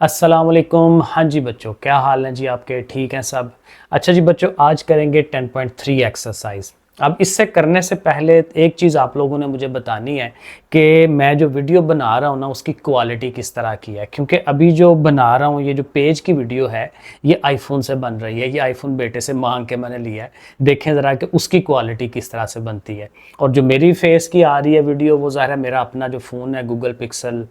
अस्सलाम वालेकुम। हाँ जी बच्चों, क्या हाल है जी आपके? ठीक हैं सब? अच्छा जी बच्चों, आज करेंगे 10.3 एक्सरसाइज। अब इससे करने से पहले एक चीज़ आप लोगों ने मुझे बतानी है कि मैं जो वीडियो बना रहा हूँ ना, उसकी क्वालिटी किस तरह की है। क्योंकि अभी जो बना रहा हूँ, ये जो पेज की वीडियो है, ये आईफोन से बन रही है। ये आईफोन बेटे से मांग के मैंने लिया है। देखें ज़रा कि उसकी क्वालिटी किस तरह से बनती है। और जो मेरी फेस की आ रही है वीडियो, वो ज़ाहिर है मेरा अपना जो फ़ोन है गूगल पिक्सल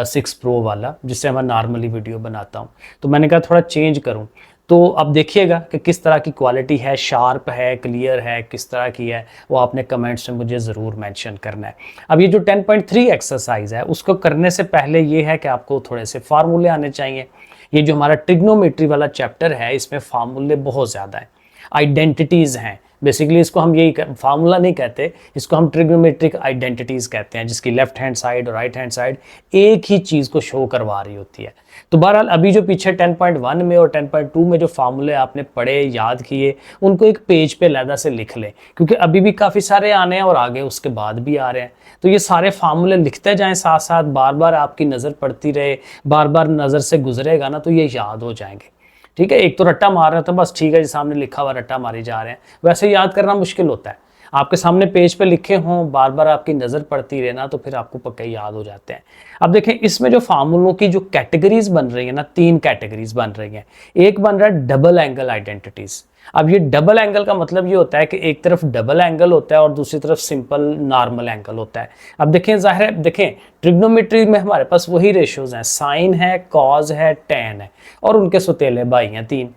6 प्रो वाला, जिससे मैं नॉर्मली वीडियो बनाता हूँ। तो मैंने कहा थोड़ा चेंज करूँ। तो अब देखिएगा कि किस तरह की क्वालिटी है, शार्प है, क्लियर है, किस तरह की है, वो आपने कमेंट्स में मुझे ज़रूर मेंशन करना है। अब ये जो 10.3 एक्सरसाइज है, उसको करने से पहले ये है कि आपको थोड़े से फार्मूले आने चाहिए। ये जो हमारा ट्रिग्नोमेट्री वाला चैप्टर है, इसमें फार्मूले बहुत ज़्यादा हैं, आइडेंटिटीज़ हैं। बेसिकली इसको हम यही फार्मूला नहीं कहते, इसको हम ट्रिग्नोमेट्रिक आइडेंटिटीज़ कहते हैं, जिसकी लेफ्ट हैंड साइड और राइट हैंड साइड एक ही चीज़ को शो करवा रही होती है। तो बहरहाल अभी जो पीछे 10.1 में और 10.2 में जो फार्मूले आपने पढ़े, याद किए, उनको एक पेज पे अलहदा से लिख लें, क्योंकि अभी भी काफ़ी सारे आने हैं और आगे उसके बाद भी आ रहे हैं। तो ये सारे फार्मूले लिखते जाएं साथ साथ, बार बार आपकी नज़र पड़ती रहे, बार बार नज़र से गुजरेगा ना, तो ये याद हो जाएंगे। ठीक है, एक तो रट्टा मार रहे हो तो बस ठीक है जी, सामने लिखा हुआ रट्टा मारी जा रहे हैं, वैसे याद करना मुश्किल होता है। आपके सामने पेज पे लिखे हों, बार बार आपकी नज़र पड़ती रहे ना, तो फिर आपको पक्का याद हो जाते हैं। अब देखें, इसमें जो फार्मूलों की जो कैटेगरीज बन रही है ना, 3 कैटेगरीज बन रही हैं। एक बन रहा है डबल एंगल आइडेंटिटीज़। अब ये डबल एंगल का मतलब ये होता है कि एक तरफ डबल एंगल होता है और दूसरी तरफ सिंपल नॉर्मल एंगल होता है। अब देखें, ज़ाहिर है, देखें ट्रिग्नोमेट्री में हमारे पास वही रेशियोज हैं, साइन है, कॉज है, टैन है, और उनके सौतेले भाई हैं 3।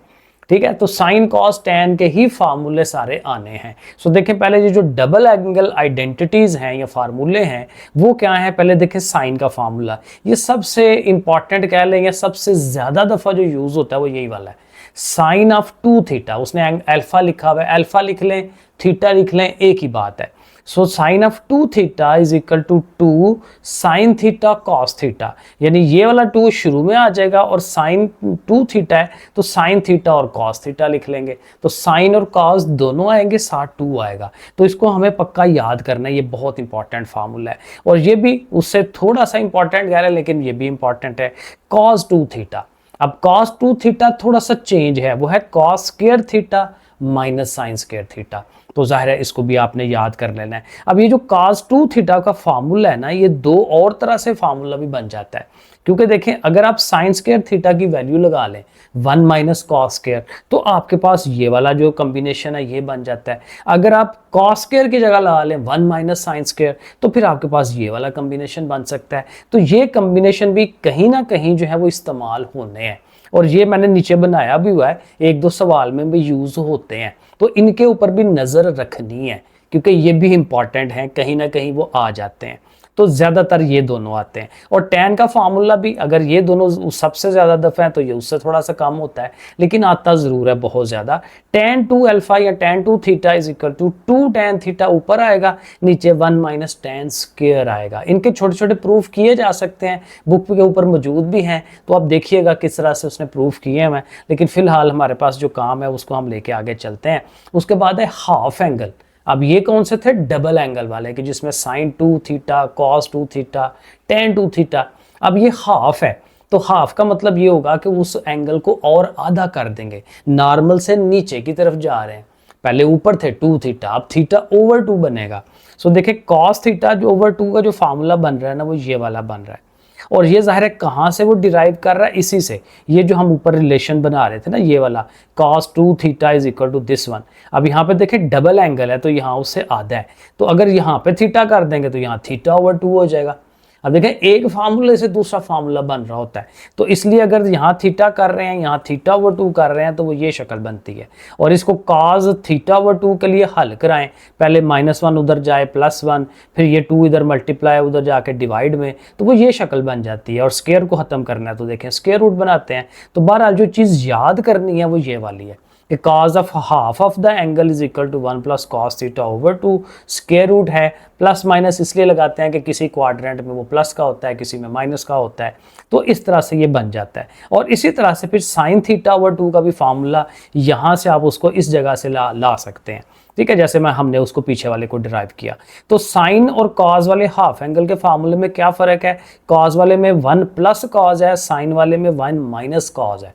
ठीक है, तो साइन कॉस टैन के ही फार्मूले सारे आने हैं। सो देखें, पहले ये जो डबल एंगल आइडेंटिटीज हैं या फार्मूले हैं, वो क्या है? पहले देखें साइन का फार्मूला। ये सबसे इंपॉर्टेंट कह लें, या सबसे ज्यादा दफा जो यूज होता है वो यही वाला है, साइन ऑफ 2 थीटा। उसने अल्फा लिखा हुआ है, अल्फा लिख लें, थीटा लिख लें, एक ही बात है। So sine of 2 theta is equal to 2 sine theta cos theta. यानी ये वाला 2 शुरू में आ जाएगा, और साइन 2 थीटा है तो साइन थीटा और कॉस थीटा लिख लेंगे। तो साइन और कॉस दोनों आएंगे, साथ 2 आएगा। तो इसको हमें पक्का याद करना है, ये बहुत इंपॉर्टेंट फार्मूला है। और ये भी उससे थोड़ा सा इंपॉर्टेंट कह रहे हैं, लेकिन ये भी इंपॉर्टेंट है, कॉस 2 थीटा। अब कॉस 2 थीटा थोड़ा सा चेंज है, वो है cos square theta minus sine square theta. तो जाहिर है इसको भी आपने याद कर लेना है। अब ये जो cos 2 थीटा का फार्मूला है ना, ये 2 और तरह से फार्मूला भी बन जाता है। क्योंकि देखें, अगर आप साइन स्क्वायर थीटा की वैल्यू लगा लें 1 माइनस कॉस स्क्वायर, तो आपके पास ये वाला जो कॉम्बिनेशन है ये बन जाता है। अगर आप कॉस स्क्वायर की जगह लगा लें 1 माइनस साइन स्क्वायर, तो फिर आपके पास ये वाला कॉम्बिनेशन बन सकता है। तो ये कॉम्बिनेशन भी कहीं ना कहीं जो है वो इस्तेमाल होने हैं, और ये मैंने नीचे बनाया भी हुआ है, 1-2 सवाल में भी यूज होते हैं। तो इनके ऊपर भी नज़र रखनी है, क्योंकि ये भी इंपॉर्टेंट हैं, कहीं ना कहीं वो आ जाते हैं। तो ज़्यादातर ये दोनों आते हैं। और टैन का फार्मूला भी, अगर ये दोनों सबसे ज़्यादा दफ़ा है तो ये उससे थोड़ा सा कम होता है, लेकिन आता ज़रूर है बहुत ज़्यादा। tan 2 अल्फा या tan 2 theta is equal to 2 tan theta ऊपर आएगा, नीचे 1 माइनस tan स्क्वायर आएगा। इनके छोटे छोटे प्रूफ किए जा सकते हैं, बुक के ऊपर मौजूद भी हैं, तो आप देखिएगा किस तरह से उसने प्रूफ किए हैं। लेकिन फ़िलहाल हमारे पास जो काम है उसको हम लेके आगे चलते हैं। उसके बाद है हाफ एंगल। अब ये कौन से थे? डबल एंगल वाले, कि जिसमें sine 2 theta, cos 2 theta, tan 2 theta. अब ये हाफ है, तो हाफ का मतलब ये होगा कि उस एंगल को और आधा कर देंगे, नॉर्मल से नीचे की तरफ जा रहे हैं। पहले ऊपर थे 2 थीटा, अब थीटा ओवर 2 बनेगा। सो देखिए, कॉस थीटा जो ओवर 2 का जो फार्मूला बन रहा है ना, वो ये वाला बन रहा है। और ये जाहिर है कहाँ से वो डिराइव कर रहा है? इसी से, ये जो हम ऊपर रिलेशन बना रहे थे ना, ये वाला cos 2 theta is equal to this one. अब यहाँ पे देखें डबल एंगल है, तो यहाँ उससे आधा है, तो अगर यहाँ पे थीटा कर देंगे तो यहाँ थीटा ओवर 2 हो जाएगा। अब देखें, एक फार्मूले से दूसरा फार्मूला बन रहा होता है, तो इसलिए अगर यहाँ थीटा कर रहे हैं, यहाँ थीटा ओवर 2 कर रहे हैं, तो वो ये शक्ल बनती है। और इसको cos थीटा ओवर 2 के लिए हल कराएं, पहले -1 उधर जाए +1, फिर ये 2 इधर मल्टीप्लाई उधर जाके डिवाइड में, तो वो ये शक्ल बन जाती है। और स्क्वायर को ख़त्म करना है तो देखें स्क्वायर रूट बनाते हैं। तो बहरहाल जो चीज़ याद करनी है वो ये वाली है कि cos of half of the angle is equal to 1 plus cos theta over 2। Square root है, प्लस माइनस इसलिए लगाते हैं कि किसी क्वाड्रेंट में वो प्लस का होता है, किसी में माइनस का होता है। तो इस तरह से ये बन जाता है। और इसी तरह से फिर साइन थीटा ओवर 2 का भी फार्मूला यहाँ से आप उसको इस जगह से ला सकते हैं। ठीक है, जैसे हमने उसको पीछे वाले को डिराइव किया। तो साइन और कॉज वाले हाफ एंगल के फार्मूले में क्या फ़र्क है, कॉज वाले में 1 प्लस कॉज है, साइन वाले में 1 माइनस कॉज है।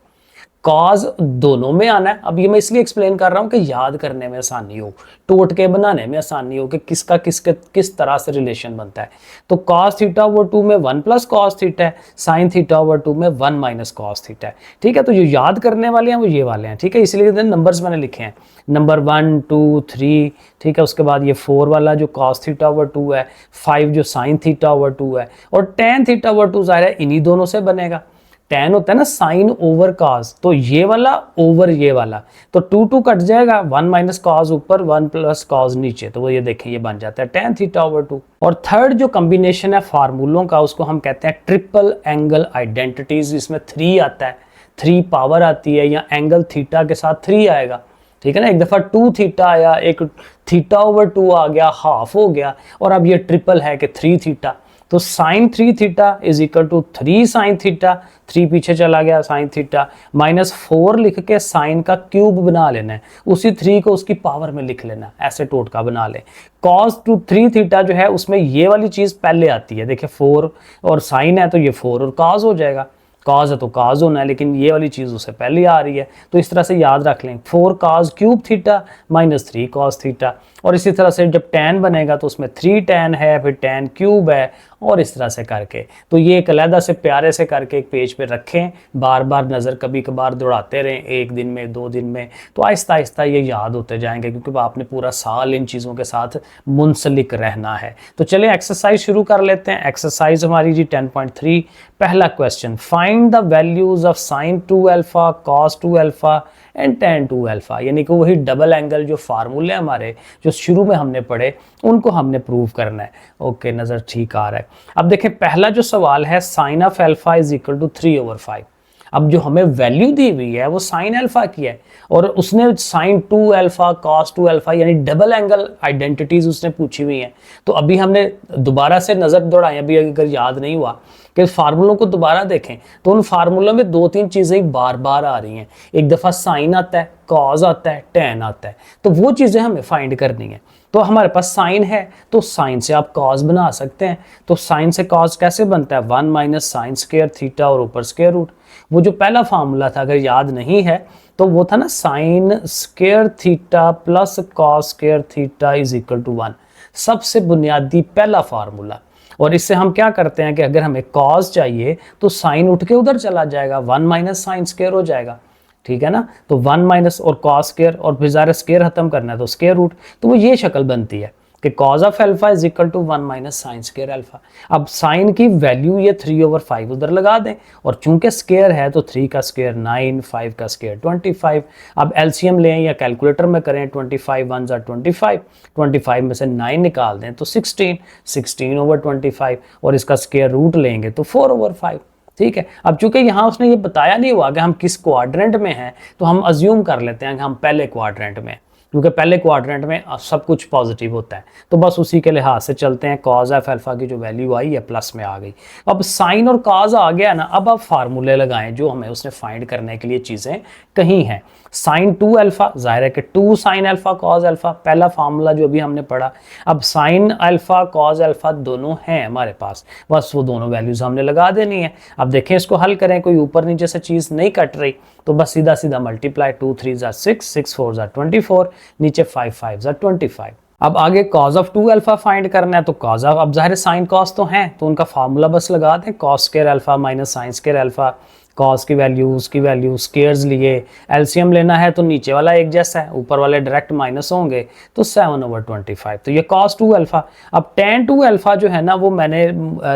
कॉज दोनों में आना है। अब ये मैं इसलिए एक्सप्लेन कर रहा हूं कि याद करने में आसानी हो, टोटके बनाने में आसानी हो कि किसका किस तरह से रिलेशन बनता है। तो कॉस थीटा ओवर 2 में 1 प्लस कॉस थीटा है, साइन थीटा ओवर 2 में 1 माइनस कॉस थीटा है। ठीक है, तो जो याद करने वाले हैं वो ये वाले हैं। ठीक है, इसलिए नंबर्स मैंने लिखे हैं, नंबर 1 2 3। ठीक है, उसके बाद ये 4 वाला जो कॉस थीटा ओवर 2 है, 5 जो साइन थीटा ओवर 2 है, और टेन थीटा ओवर 2 ज़ाहिर है इन्हीं दोनों से बनेगा। tan होता है ना साइन ओवर कॉस, तो ये वाला ओवर ये वाला, तो 2 2 कट जाएगा, 1 माइनस कॉस ऊपर 1 प्लस कॉस नीचे, तो वो ये देखें ये बन जाता है tan थीटा ओवर 2। और थर्ड जो कॉम्बिनेशन है फार्मूलों का उसको हम कहते हैं ट्रिपल एंगल आइडेंटिटीज। इसमें 3 आता है, 3 पावर आती है, या एंगल थीटा के साथ 3 आएगा। ठीक है ना, एक दफ़ा 2 थीटा आया, एक थीटा ओवर 2 आ गया, हाफ हो गया, और अब ये ट्रिपल है कि 3 थीटा। तो sine 3 theta is equal to 3 sine theta, 3 पीछे चला गया साइन थीटा, माइनस 4 लिख के साइन का क्यूब बना लेना है, उसी 3 को उसकी पावर में लिख लेना, ऐसे टोटका बना ले। कॉस टू 3 थीटा जो है उसमें ये वाली चीज़ पहले आती है, देखिए 4 और साइन है तो ये 4 और कॉस हो जाएगा, कॉज है तो कॉज होना है, लेकिन ये वाली चीज़ उससे पहले आ रही है, तो इस तरह से याद रख लें 4 cause cube theta minus 3 cos theta. और इसी तरह से जब tan बनेगा तो उसमें 3 tan है, फिर tan क्यूब है, और इस तरह से करके। तो ये एक अलहदा से प्यारे से करके एक पेज पे रखें, बार बार नज़र कभी कभार दौड़ाते रहें, 1 दिन में 2 दिन में, तो आहिस्ता आहिस्ता ये याद होते जाएंगे, क्योंकि आपने पूरा साल इन चीज़ों के साथ मुंसलिक रहना है। तो चलिए एक्सरसाइज शुरू कर लेते हैं। एक्सरसाइज हमारी जी 10.3, पहला question, find the values of sine 2 alpha, cos 2 alpha and tan 2 alpha. यानी कि वही डबल एंगल जो फार्मूले हमारे जो शुरू में हमने पढ़े उनको हमने प्रूव करना है। ओके, नज़र ठीक आ रहा है। अब देखें पहला जो सवाल है, sine of alpha is equal to 3/5। अब जो हमें वैल्यू दी हुई है वो साइन अल्फा की है, और उसने साइन 2 अल्फा कॉस 2 अल्फा यानी डबल एंगल आइडेंटिटीज उसने पूछी हुई हैं। तो अभी हमने दोबारा से नज़र दौड़ाई, अभी अगर याद नहीं हुआ कि फार्मूलों को दोबारा देखें तो उन फार्मूलों में 2-3 चीज़ें बार बार आ रही हैं। एक दफ़ा साइन आता है, कॉज आता है, tan आता है, तो वो चीज़ें हमें फाइंड करनी है। तो हमारे पास साइन है तो साइन से आप कॉज बना सकते हैं। तो साइन से कॉज कैसे बनता है, 1 माइनस साइन स्क्वायर थीटा और ऊपर स्क्वायर रूट। वो जो पहला फार्मूला था, अगर याद नहीं है तो वो था ना sine square theta plus cos square theta is equal to 1, सबसे बुनियादी पहला फार्मूला। और इससे हम क्या करते हैं कि अगर हमें कॉज चाहिए तो साइन उठ के उधर चला जाएगा, 1 माइनस साइन स्क्वायर हो जाएगा। ठीक है ना, तो 1 माइनस और कॉस स्क्वायर, और फिर ज़ाहिर स्क्वायर खत्म करना है तो स्क्वायर रूट, तो वो ये शक्ल बनती है कि cos of alpha is equal to 1 minus sine square alpha. अब साइन की वैल्यू ये 3/5 उधर लगा दें, और चूंकि स्क्वायर है तो 3 का स्क्वायर 9, 5 का स्क्वायर 25। अब एलसीएम लें या कैलकुलेटर में करें, 25 1 ज़ा 25, 25 में से 9 निकाल दें तो 16, 16/25, और इसका स्क्वायर रूट लेंगे तो 4/5। ठीक है, अब चूंकि यहाँ उसने ये बताया नहीं हुआ कि हम किस क्वाड्रेंट में हैं, तो हम अज्यूम कर लेते हैं कि हम पहले क्वाड्रेंट में, क्योंकि पहले क्वाड्रेंट में सब कुछ पॉजिटिव होता है, तो बस उसी के लिहाज से चलते हैं। कॉज ऑफ अल्फा की जो वैल्यू आई है प्लस में आ गई। अब साइन और कॉज आ गया ना, अब आप फार्मूले लगाएं जो हमें उसने फाइंड करने के लिए चीज़ें कही हैं। साइन 2 अल्फा, जाहिर है कि 2 साइन अल्फा कॉज अल्फा, पहला फार्मूला जो अभी हमने पढ़ा। अब साइन अल्फा कॉज अल्फा दोनों हैं हमारे पास, बस वो दोनों वैल्यूज हमने लगा देनी है। अब देखें इसको हल करें, कोई ऊपर नीचे से चीज़ नहीं कट रही, तो बस सीधा सीधा मल्टीप्लाई, 2 3 ज़ा 6, 6 4 ज़ा 24, नीचे 5 5 ज़ा 25। अब आगे कॉज ऑफ 2 अल्फा फाइंड करना है, तो कॉज ऑफ, अब जाहिर साइन कॉस तो हैं तो उनका फार्मूला बस लगा दें, cos square alpha minus sine square alpha, cos की वैल्यू उसकी वैल्यू, स्क्वायर्स लिए, एलसीएम लेना है तो नीचे वाला एक जैसा है, ऊपर वाले डायरेक्ट माइनस होंगे, तो 7/25, तो ये कॉस 2 अल्फा। अब tan 2 अल्फा जो है ना वो मैंने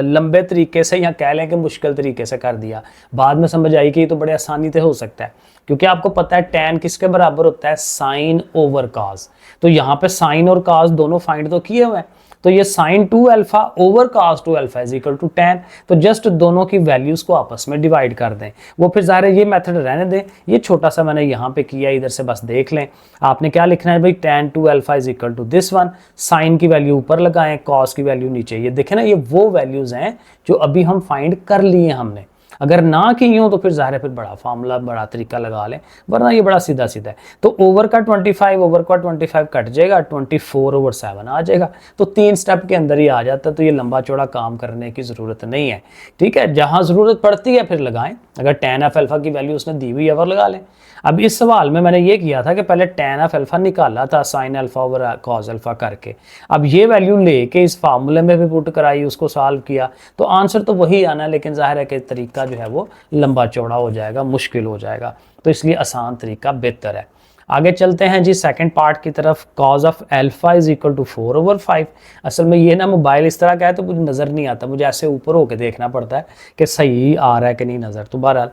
लंबे तरीके से या कह लें कि मुश्किल तरीके से कर दिया, बाद में समझ आई कि ये तो बड़े आसानी से हो सकता है, क्योंकि आपको पता है tan किसके बराबर होता है, साइन ओवर कॉस। तो यहाँ पे साइन और कॉस दोनों फाइंड तो किए हुए हैं, तो ये sine 2 alpha over cos 2 alpha is equal to tan, तो जस्ट दोनों की वैल्यूज को आपस में डिवाइड कर दें। वो फिर ज़ाहिर है ये मेथड रहने दें, ये छोटा सा मैंने यहाँ पे किया, इधर से बस देख लें। आपने क्या लिखना है भाई, tan 2 alpha is equal to this one, sine की वैल्यू ऊपर लगाएं, कॉस की वैल्यू नीचे। ये देखें ना, ये वो वैल्यूज हैं जो अभी हम फाइंड कर लिए हमने। अगर ना की हो तो फिर ज़ाहिर है फिर बड़ा फार्मूला, बड़ा तरीका लगा लें, वरना ये बड़ा सीधा सीधा है। तो ओवर का 25 ओवर का 25 कट जाएगा, 24/7 आ जाएगा। तो 3 स्टेप के अंदर ही आ जाता है, तो ये लंबा चौड़ा काम करने की ज़रूरत नहीं है। ठीक है, जहाँ ज़रूरत पड़ती है फिर लगाएं। अगर tan ऑफ अल्फा की वैल्यू उसने दी हुई है और लगा लें। अब इस सवाल में मैंने ये किया था कि पहले tan ऑफ अल्फा निकाला था sign alpha over cos alpha करके, अब ये वैल्यू लेके इस फार्मूले में भी पुट कराई, उसको सॉल्व किया, तो आंसर तो वही आना, लेकिन जाहिर है कि तरीका जो है वो लंबा चौड़ा हो जाएगा, मुश्किल हो जाएगा। तो इसलिए आसान तरीका बेहतर है। आगे चलते हैं जी सेकंड पार्ट की तरफ। Cos of alpha is equal to 4/5। असल में ये ना मोबाइल इस तरह का है तो मुझे नज़र नहीं आता, मुझे ऐसे ऊपर होकर देखना पड़ता है कि सही आ रहा है कि नहीं नज़र। तो बहरहाल,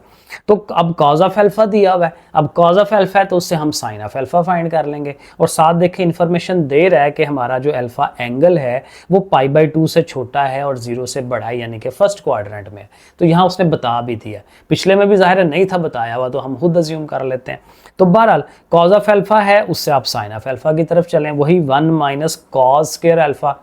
तो अब कॉज ऑफ अल्फा दिया हुआ है, अब कॉज ऑफ अल्फा है तो उससे हम साइन ऑफ अल्फा फाइंड कर लेंगे। और साथ देखिए इन्फॉर्मेशन दे रहा है कि हमारा जो अल्फा एंगल है वो π/2 से छोटा है और 0 से बड़ा है, यानी कि फर्स्ट क्वाड्रेंट में। तो यहाँ उसने बता भी दिया, पिछले में भी ज़ाहिर नहीं था बताया हुआ, तो हम खुद अज्यूम कर लेते हैं। तो बहरहाल कॉज ऑफ अल्फा है, उससे आप साइन ऑफ अल्फा की तरफ चलें, वही 1 माइनस कॉज स्क्वायर अल्फा।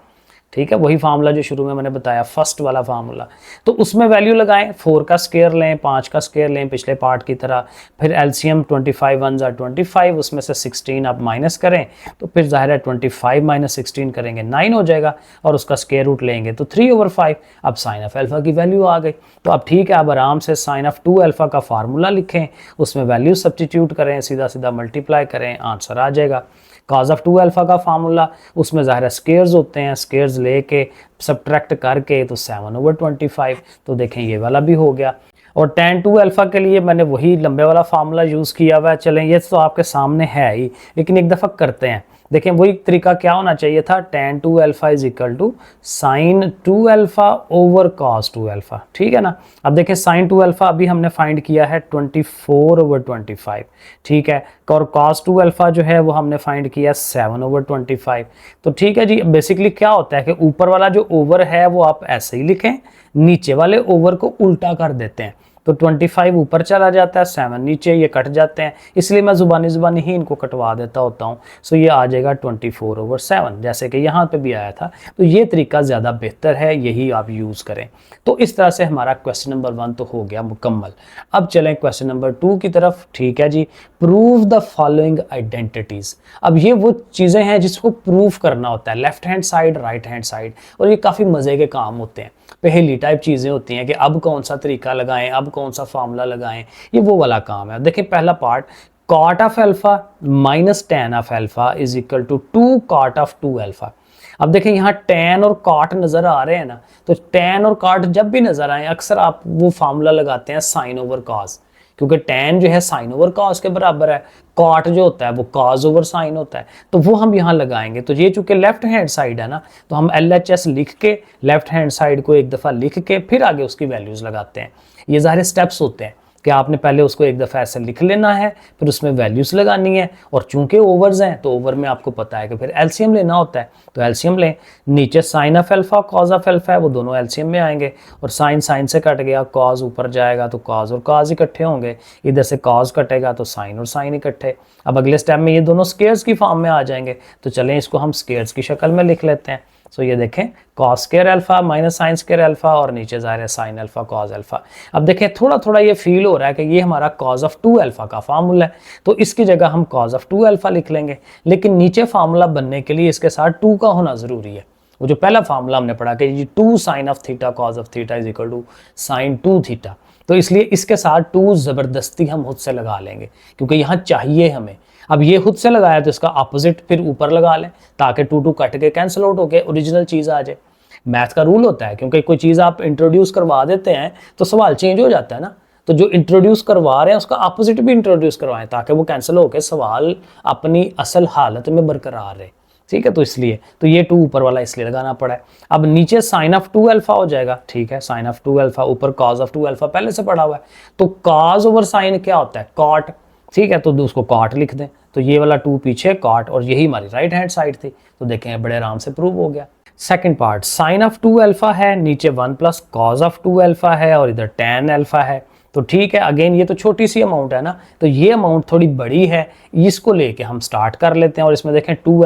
ठीक है, वही फार्मूला जो शुरू में मैंने बताया, फर्स्ट वाला फार्मूला। तो उसमें वैल्यू लगाएं, 4 का स्क्वायर लें, 5 का स्क्वायर लें पिछले पार्ट की तरह, फिर एलसीएम 25 1 25, उसमें से 16 आप माइनस करें, तो फिर जाहिर है 25 माइनस 16 करेंगे 9 हो जाएगा, और उसका स्क्वायर रूट लेंगे तो 3/5। अब साइन ऑफ अल्फा की वैल्यू आ गई। तो अब ठीक है, अब आराम से साइन ऑफ 2 अल्फा का फार्मूला लिखें, उसमें वैल्यू सब्सटीट्यूट करें, सीधा सीधा मल्टीप्लाई करें, आंसर आ जाएगा। कॉज ऑफ 2 अल्फा का फार्मूला, उसमें ज़ाहिर स्क्वेयर्स होते हैं, स्क्वेयर्स लेके सब्ट्रैक्ट करके तो 7/25। तो देखें ये वाला भी हो गया। और tan 2 अल्फा के लिए मैंने वही लंबे वाला फार्मूला यूज़ किया हुआ है। चलें, ये तो आपके सामने है ही, लेकिन एक दफ़ा करते हैं। देखें वही तरीका क्या होना चाहिए था, tan 2 alpha is equal to sine 2 alpha over cos 2 alpha. ठीक है ना। अब देखें साइन 2 अल्फा अभी हमने फाइंड किया है 24/25। ठीक है, और cos 2 अल्फा जो है वो हमने फाइंड किया 7/25। तो ठीक है जी, बेसिकली क्या होता है कि ऊपर वाला जो ओवर है वो आप ऐसे ही लिखें, नीचे वाले ओवर को उल्टा कर देते हैं। तो 25 ऊपर चला जाता है, 7 नीचे, ये कट जाते हैं, इसलिए मैं जुबानी ही इनको कटवा देता होता हूँ। सो ये आ जाएगा 24/7, जैसे कि यहाँ पे भी आया था। तो ये तरीका ज़्यादा बेहतर है, यही आप यूज़ करें। तो इस तरह से हमारा क्वेश्चन नंबर 1 तो हो गया मुकम्मल। अब चलें क्वेश्चन नंबर 2 की तरफ। ठीक है जी, प्रूव द फॉलोइंग आइडेंटिटीज़। अब ये वो चीज़ें हैं जिसको प्रूव करना होता है, left hand side, right hand side, और ये काफ़ी मज़े के काम होते हैं। पहली टाइप चीज़ें होती हैं कि अब कौन सा तरीका लगाएं, अब कौन सा फार्मूला लगाएं, ये वो वाला काम है। देखिए पहला part, cot of alpha minus tan of alpha is equal to 2 cot of 2 alpha. अब देखें यहाँ टैन और कॉट नज़र आ रहे हैं ना, तो टैन और कॉट जब भी नज़र आए अक्सर आप वो फार्मूला लगाते हैं साइन ओवर कॉस, क्योंकि टैन जो है साइन ओवर कॉस के बराबर है, कॉट जो होता है वो कॉस ओवर साइन होता है, तो वो हम यहाँ लगाएंगे। तो ये चूंकि लेफ्ट हैंड साइड है ना, तो हम LHS लिख के लेफ्ट हैंड साइड को एक दफ़ा लिख के फिर आगे उसकी वैल्यूज़ लगाते हैं। ये सारे स्टेप्स होते हैं कि आपने पहले उसको एक दफ़ा ऐसे लिख लेना है, फिर उसमें वैल्यूज़ लगानी है, और चूंकि ओवर्स हैं तो ओवर में आपको पता है कि फिर एलसीएम लेना होता है, तो एलसीएम लें। नीचे sine of alpha cos of alpha है, वो दोनों एलसीएम में आएंगे, और साइन साइन से कट गया, कॉज ऊपर जाएगा तो कॉज और कॉज इकट्ठे होंगे, इधर से कॉज कटेगा तो साइन और साइन इकट्ठे। अब अगले स्टेप में ये दोनों स्क्वेयर्स की फॉर्म में आ जाएंगे, तो चलें इसको हम स्क्वेयर्स की शक्ल में लिख लेते हैं। सो ये देखें cos square alpha minus sine square alpha, और नीचे ज़ाहिर है साइन अल्फा कॉस अल्फा। अब देखें थोड़ा थोड़ा ये फील हो रहा है कि ये हमारा कॉस ऑफ 2 अल्फा का फार्मूला है, तो इसकी जगह हम कॉस ऑफ 2 अल्फा लिख लेंगे। लेकिन नीचे फार्मूला बनने के लिए इसके साथ 2 का होना ज़रूरी है। वो जो पहला फार्मूला हमने पढ़ा कि ये 2 sine of theta cos of theta is equal to sine 2 theta, तो इसलिए इसके साथ 2 ज़बरदस्ती हम खुद से लगा लेंगे, क्योंकि यहाँ चाहिए हमें। अब ये खुद से लगाया तो इसका अपोजिट फिर ऊपर लगा लें, ताकि 2 कट के कैंसिल आउट होके ओरिजिनल चीज़ आ जाए। मैथ का रूल होता है, क्योंकि कोई चीज़ आप इंट्रोड्यूस करवा देते हैं तो सवाल चेंज हो जाता है ना, तो जो इंट्रोड्यूस करवा रहे हैं उसका अपोजिट भी इंट्रोड्यूस करवाएं, ताकि वो कैंसिल होकर सवाल अपनी असल हालत में बरकरार रहे। ठीक है, तो इसलिए तो ये 2 ऊपर वाला इसलिए लगाना पड़ा है। अब नीचे साइन ऑफ 2 अल्फा हो जाएगा। ठीक है, साइन ऑफ 2 अल्फा, ऊपर कॉज ऑफ 2 अल्फा पहले से पढ़ा हुआ है, तो कॉज ओवर साइन क्या होता है, कॉट। ठीक है, तो उसको कॉट लिख दें, तो ये वाला 2 पीछे कॉट, और यही हमारी राइट हैंड साइड थी। तो देखें बड़े आराम से प्रूव हो गया। Second part, sine of 2 alpha है, नीचे 1 प्लस कॉज ऑफ 2 अल्फा है, और इधर टैन अल्फा है। तो ठीक है, अगेन ये तो छोटी सी अमाउंट है ना, तो ये अमाउंट थोड़ी बड़ी है, इसको लेके हम स्टार्ट कर लेते हैं। और इसमें देखें 2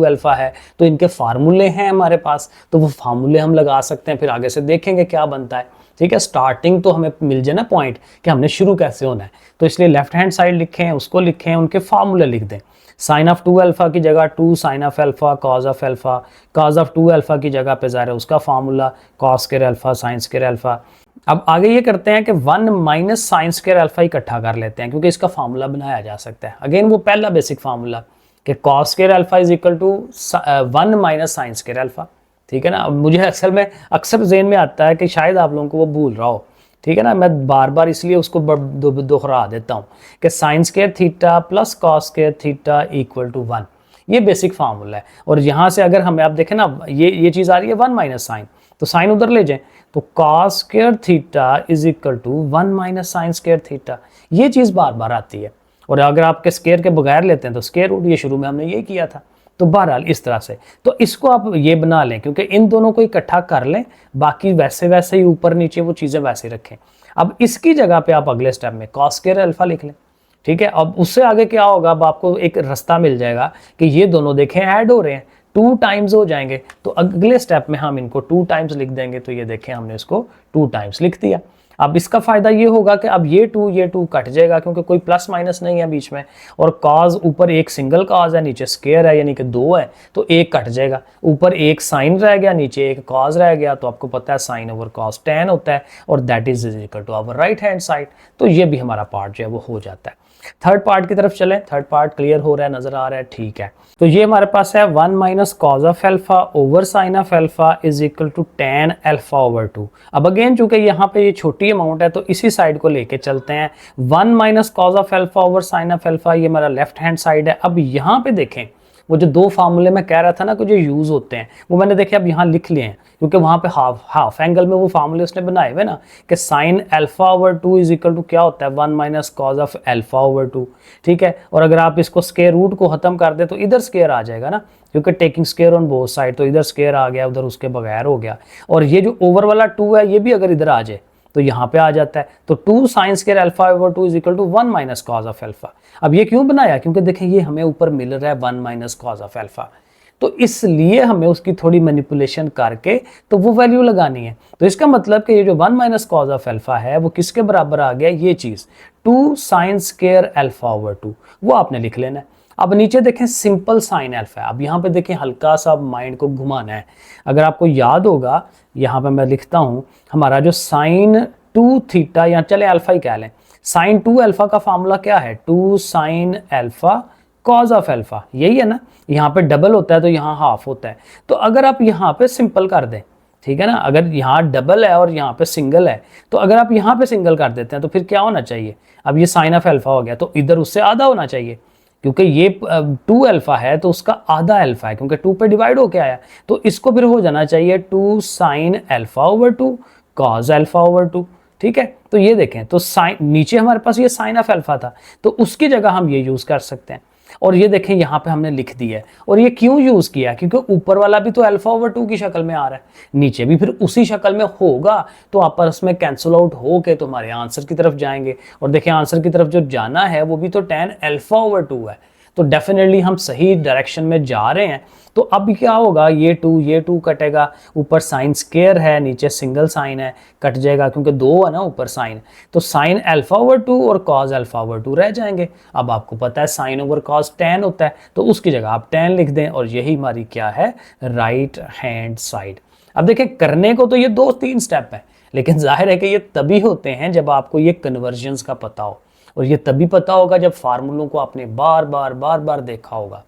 अल्फा है, तो इनके फार्मूले हैं हमारे पास, तो वो फार्मूले हम लगा सकते हैं, फिर आगे से देखेंगे क्या बनता है। ठीक है, स्टार्टिंग तो हमें मिल जाए ना पॉइंट कि हमने शुरू कैसे होना है, तो इसलिए लेफ्ट हैंड साइड लिखें, उसको लिखें, उनके फार्मूले लिख दें। साइन ऑफ 2 अल्फा की जगह 2 sine of alpha cos of alpha, cos of 2 alpha की जगह पे ज़ाहिर है उसका formula cos square alpha sine square alpha. अब आगे ये करते हैं कि 1 माइनस साइन स्क्वायर अल्फा इकट्ठा कर लेते हैं, क्योंकि इसका फार्मूला बनाया जा सकता है। अगेन वो पहला बेसिक फार्मूला कि cos square alpha is equal to 1 minus sine square alpha. ठीक है ना, अब मुझे अक्सर ज़हन में आता है कि शायद आप लोगों को वो भूल रहा हो। ठीक है ना, मैं बार बार इसलिए उसको दोहरा देता हूँ कि sine square theta plus cos square theta equal to 1, ये बेसिक फार्मूला है। और यहाँ से अगर हमें आप देखें ना, ये चीज़ आ रही है 1 माइनस साइन, तो साइन उधर ले जाएं, तो cos square theta is equal to 1 minus sine square theta, ये चीज़ बार बार आती है। और अगर आपके स्क्वायर के बगैर लेते हैं तो स्क्वायर रूट, ये शुरू में हमने ये किया था। तो बहरहाल इस तरह से, तो इसको आप ये बना लें, क्योंकि इन दोनों को इकट्ठा कर लें, बाकी वैसे वैसे ही ऊपर नीचे वो चीज़ें वैसे रखें। अब इसकी जगह पे आप अगले स्टेप में कॉस स्क्वायर अल्फा लिख लें। ठीक है, अब उससे आगे क्या होगा, अब आपको एक रास्ता मिल जाएगा कि ये दोनों देखें ऐड हो रहे हैं, 2 टाइम्स हो जाएंगे, तो अगले स्टेप में हम इनको 2 टाइम्स लिख देंगे। तो ये देखें हमने इसको 2 टाइम्स लिख दिया। अब इसका फायदा ये होगा कि अब ये 2 कट जाएगा, क्योंकि कोई प्लस माइनस नहीं है बीच में, और कॉज ऊपर एक सिंगल कॉज है, नीचे स्क्वायर है, यानी कि 2 है, तो 1 कट जाएगा। ऊपर एक साइन रह गया, नीचे एक कॉज रह गया, तो आपको पता है साइन ओवर कॉज tan होता है, और that is equal to our right hand side. तो ये भी हमारा पार्ट जो है वो हो जाता है। थर्ड पार्ट की तरफ चलें, थर्ड पार्ट क्लियर हो रहा है, नजर आ रहा है, ठीक है। तो ये हमारे पास है 1 minus cos of alpha over sine of alpha is equal to tan alpha over 2। अब अगेन चूंकि यहाँ पे ये छोटी अमाउंट है, तो इसी साइड को लेके चलते हैं। 1 minus cos of alpha over sine of alpha, ये हमारा लेफ्ट हैंड साइड है। अब यहाँ पे देखें, वो जो 2 फार्मूले में कह रहा था ना कि जो यूज होते हैं, वो मैंने देखे अब यहाँ लिख लिए हैं, क्योंकि वहाँ पे हाफ एंगल में वो फार्मूले उसने बनाए हुए ना कि sine alpha over 2 is equal to क्या होता है 1 minus cos of alpha over 2। ठीक है, और अगर आप इसको स्क्वायर रूट को खत्म कर दे तो इधर स्क्वायर आ जाएगा ना, क्योंकि taking square on both side, तो इधर स्क्वायर आ गया, उधर उसके बगैर हो गया। और ये जो ओवर वाला 2 है, ये भी अगर इधर आ जाए तो यहाँ पे आ जाता है। तो 2 sine square alpha over 2 is equal to 1 minus cos of alpha. अब ये क्यों बनाया, क्योंकि देखें ये हमें ऊपर मिल रहा है 1 माइनस कॉज ऑफ अल्फा, तो इसलिए हमें उसकी थोड़ी मैनिपुलेशन करके तो वो वैल्यू लगानी है। तो इसका मतलब कि ये जो 1 माइनस कॉज ऑफ अल्फा है वो किसके बराबर आ गया, ये चीज 2 साइन स्क्वायर अल्फा ओवर 2, वो आपने लिख लेना है। अब नीचे देखें सिंपल साइन अल्फा है। अब यहाँ पे देखें हल्का सा माइंड को घुमाना है। अगर आपको याद होगा, यहाँ पे मैं लिखता हूँ हमारा जो साइन 2 थीटा, या चले अल्फा ही कह लें, साइन 2 अल्फा का फार्मूला क्या है, 2 sine alpha cos of alpha, यही है ना। यहाँ पे डबल होता है तो यहाँ हाफ होता है। तो अगर आप यहाँ पे सिंपल कर दें, ठीक है ना, अगर यहाँ डबल है और यहाँ पे सिंगल है, तो अगर आप यहाँ पे सिंगल कर देते हैं तो फिर क्या होना चाहिए, अब ये साइन ऑफ अल्फा हो गया, तो इधर उससे आधा होना चाहिए, क्योंकि ये 2 अल्फा है तो उसका आधा अल्फा है, क्योंकि 2 पे डिवाइड होके आया, तो इसको फिर हो जाना चाहिए 2 sine alpha over 2 cause alpha over 2। ठीक है, तो ये देखें, तो साइन नीचे हमारे पास ये साइन ऑफ अल्फा था, तो उसकी जगह हम ये यूज कर सकते हैं। और ये देखें यहाँ पे हमने लिख दिया है। और ये क्यों यूज किया, क्योंकि ऊपर वाला भी तो अल्फा ओवर 2 की शक्ल में आ रहा है, नीचे भी फिर उसी शक्ल में होगा, तो आपस में कैंसिल आउट हो के तो हमारे आंसर की तरफ जाएंगे। और देखें आंसर की तरफ जो जाना है वो भी तो tan अल्फा ओवर 2 है, तो डेफिनेटली हम सही डायरेक्शन में जा रहे हैं। तो अब क्या होगा, ये 2 कटेगा, ऊपर साइन स्क्वायर है, नीचे सिंगल साइन है, कट जाएगा, क्योंकि 2 है ना ऊपर साइन, तो साइन अल्फा ओवर 2 और कॉज अल्फा ओवर 2 रह जाएंगे। अब आपको पता है साइन ओवर कॉज tan होता है, तो उसकी जगह आप tan लिख दें, और यही हमारी क्या है, राइट हैंड साइड। अब देखिए करने को तो ये 2-3 स्टेप है, लेकिन जाहिर है कि ये तभी होते हैं जब आपको ये कन्वर्जन्स का पता हो, और ये तभी पता होगा जब फार्मूलों को आपने बार बार देखा होगा।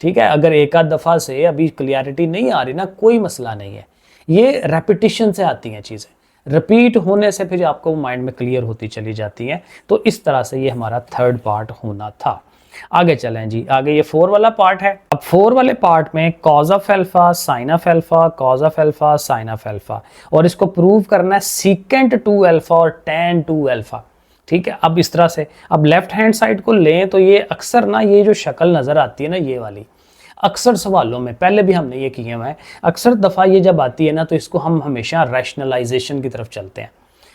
ठीक है, अगर एक आध दफ़ा से अभी क्लियरिटी नहीं आ रही ना, कोई मसला नहीं है, ये रेपिटेशन से आती हैं चीज़ें, रिपीट होने से फिर आपको माइंड में क्लियर होती चली जाती हैं। तो इस तरह से ये हमारा थर्ड पार्ट होना था। आगे चलें जी, आगे ये 4 वाला पार्ट है। अब 4 वाले पार्ट में cause of alpha sign of alpha cos of alpha sign of alpha, और इसको प्रूव करना है सीकेंट 2 अल्फा और tan 2 अल्फा। ठीक है, अब इस तरह से अब लेफ्ट हैंड साइड को लें, तो ये अक्सर ना ये जो शक्ल नज़र आती है ना, ये वाली अक्सर सवालों में, पहले भी हमने ये किए हुए हैं, अक्सर दफ़ा ये जब आती है ना, तो इसको हम हमेशा रैशनलाइजेशन की तरफ चलते हैं।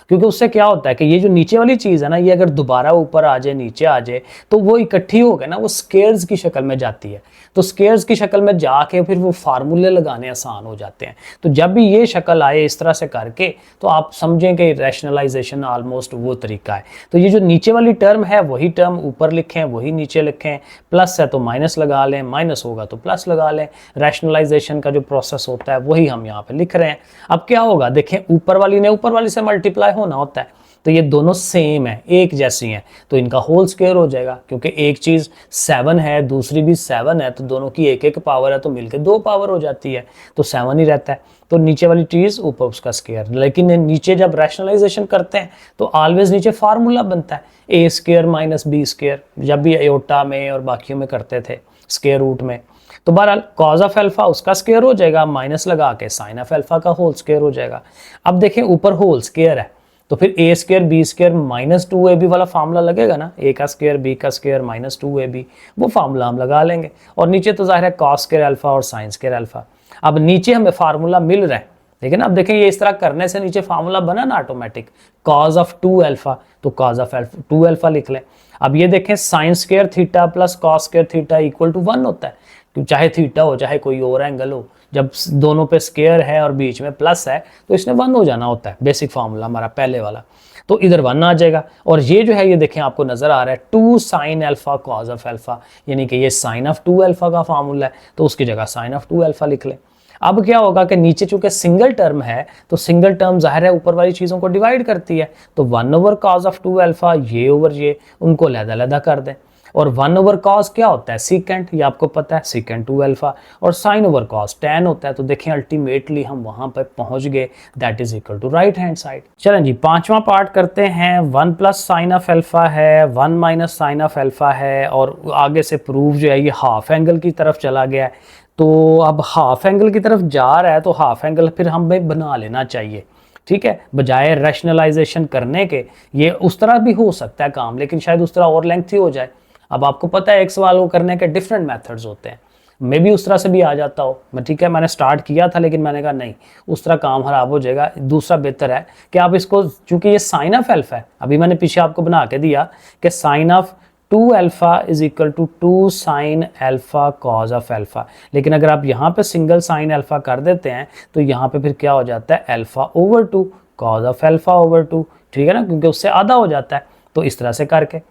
क्योंकि उससे क्या होता है कि ये जो नीचे वाली चीज़ है ना, ये अगर दोबारा ऊपर आ जाए, नीचे आ जाए, तो वो इकट्ठी हो गए ना, वो स्केयर्स की शक्ल में जाती है। तो स्केयर्स की शक्ल में जाके फिर वो फार्मूले लगाने आसान हो जाते हैं। तो जब भी ये शक्ल आए इस तरह से करके, तो आप समझें कि रैशनलाइजेशन ऑलमोस्ट वो तरीका है। तो ये जो नीचे वाली टर्म है वही टर्म ऊपर लिखें, वही नीचे लिखें, प्लस है तो माइनस लगा लें, माइनस होगा तो प्लस लगा लें। रैशनलाइजेशन का जो प्रोसेस होता है वही हम यहाँ पे लिख रहे हैं। अब क्या होगा, देखें ऊपर वाली ने ऊपर वाली से मल्टीप्लाई होना होता है, तो ये दोनों सेम है, एक जैसी हैं, तो इनका होल स्क्वायर हो जाएगा। क्योंकि एक चीज़ 7 है, दूसरी भी 7 है, तो दोनों की एक एक पावर है, तो मिलके 2 पावर हो जाती है, तो 7 ही रहता है। तो नीचे वाली चीज़ ऊपर उसका स्क्वायर। लेकिन नीचे जब रैशनलाइजेशन करते हैं तो ऑलवेज नीचे फार्मूला बनता है ए स्क्वायर माइनस बी स्क्वायर, जब भी एयोटा में और बाकियों में करते थे स्क्वायर रूट में। तो बहरहाल कॉज ऑफ अल्फा उसका स्क्वायर हो जाएगा, माइनस लगा के साइन ऑफ अल्फा का होल स्क्वायर हो जाएगा। अब देखें ऊपर होल स्क्वायर है, तो फिर A square B square minus 2ab वाला फार्मूला लगेगा ना, ए का स्क्वायर बी का स्क्वायर माइनस 2ab, वो फार्मूला हम लगा लेंगे। और नीचे तो जाहिर है कॉस स्क्वायर अल्फा और साइन स्क्वायर अल्फा। अब नीचे हमें फार्मूला मिल रहा है, लेकिन अब देखें ये इस तरह करने से नीचे फार्मूला बना ना ऑटोमेटिक, कॉज ऑफ 2 अल्फा, तो कॉज ऑफ 2 अल्फा लिख लें। अब ये देखें sine square theta plus cos square theta equal to 1 होता है, चाहे थीटा हो चाहे कोई और एंगल हो, जब दोनों पे स्क्वायर है और बीच में प्लस है तो इसने 1 हो जाना होता है। बेसिक फार्मूला हमारा पहले वाला, तो इधर 1 आ जाएगा। और ये जो है ये देखें आपको नजर आ रहा है 2 sine alpha cos of alpha, यानी कि ये साइन ऑफ 2 अल्फा का फार्मूला है, तो उसकी जगह साइन ऑफ 2 अल्फा लिख लें। अब क्या होगा कि नीचे चूंकि सिंगल टर्म है, तो सिंगल टर्म जाहिर है ऊपर वाली चीज़ों को डिवाइड करती है, तो 1 ओवर कॉज ऑफ 2 अल्फा, ये ओवर ये, उनको अलग-अलग कर दें। और 1 ओवर कॉस क्या होता है, सीकेंट, ये आपको पता है, सीकेंट 2 अल्फा। और साइन ओवर कॉस टैन होता है। तो देखें अल्टीमेटली हम वहां पर पहुंच गए, that is equal to right hand side. चलें जी, पांचवा पार्ट करते हैं। 1 प्लस साइन ऑफ अल्फा है, 1 माइनस साइन ऑफ अल्फा है, और आगे से प्रूफ जो है ये हाफ एंगल की तरफ चला गया है। तो अब हाफ एंगल की तरफ जा रहा है, तो हाफ एंगल फिर हमें बना लेना चाहिए, ठीक है, बजाय रैशनलाइजेशन करने के। ये उस तरह भी हो सकता है काम, लेकिन शायद उस तरह और लेंथी हो जाए। अब आपको पता है एक सवाल को करने के डिफरेंट मेथड्स होते हैं, मे भी उस तरह से भी आ जाता हो। मैं ठीक है, मैंने स्टार्ट किया था लेकिन मैंने कहा नहीं, उस तरह काम खराब हो जाएगा। दूसरा बेहतर है कि आप इसको, चूंकि ये साइन ऑफ अल्फा है, अभी मैंने पीछे आपको बना के दिया कि sine of 2 alpha is equal to 2 sine alpha cos of alpha. लेकिन अगर आप यहाँ पे सिंगल साइन अल्फा कर देते हैं तो यहाँ पे फिर क्या हो जाता है, alpha over 2 cos of alpha over 2, ठीक है ना, क्योंकि उससे आधा हो जाता है। तो इस तरह से करके,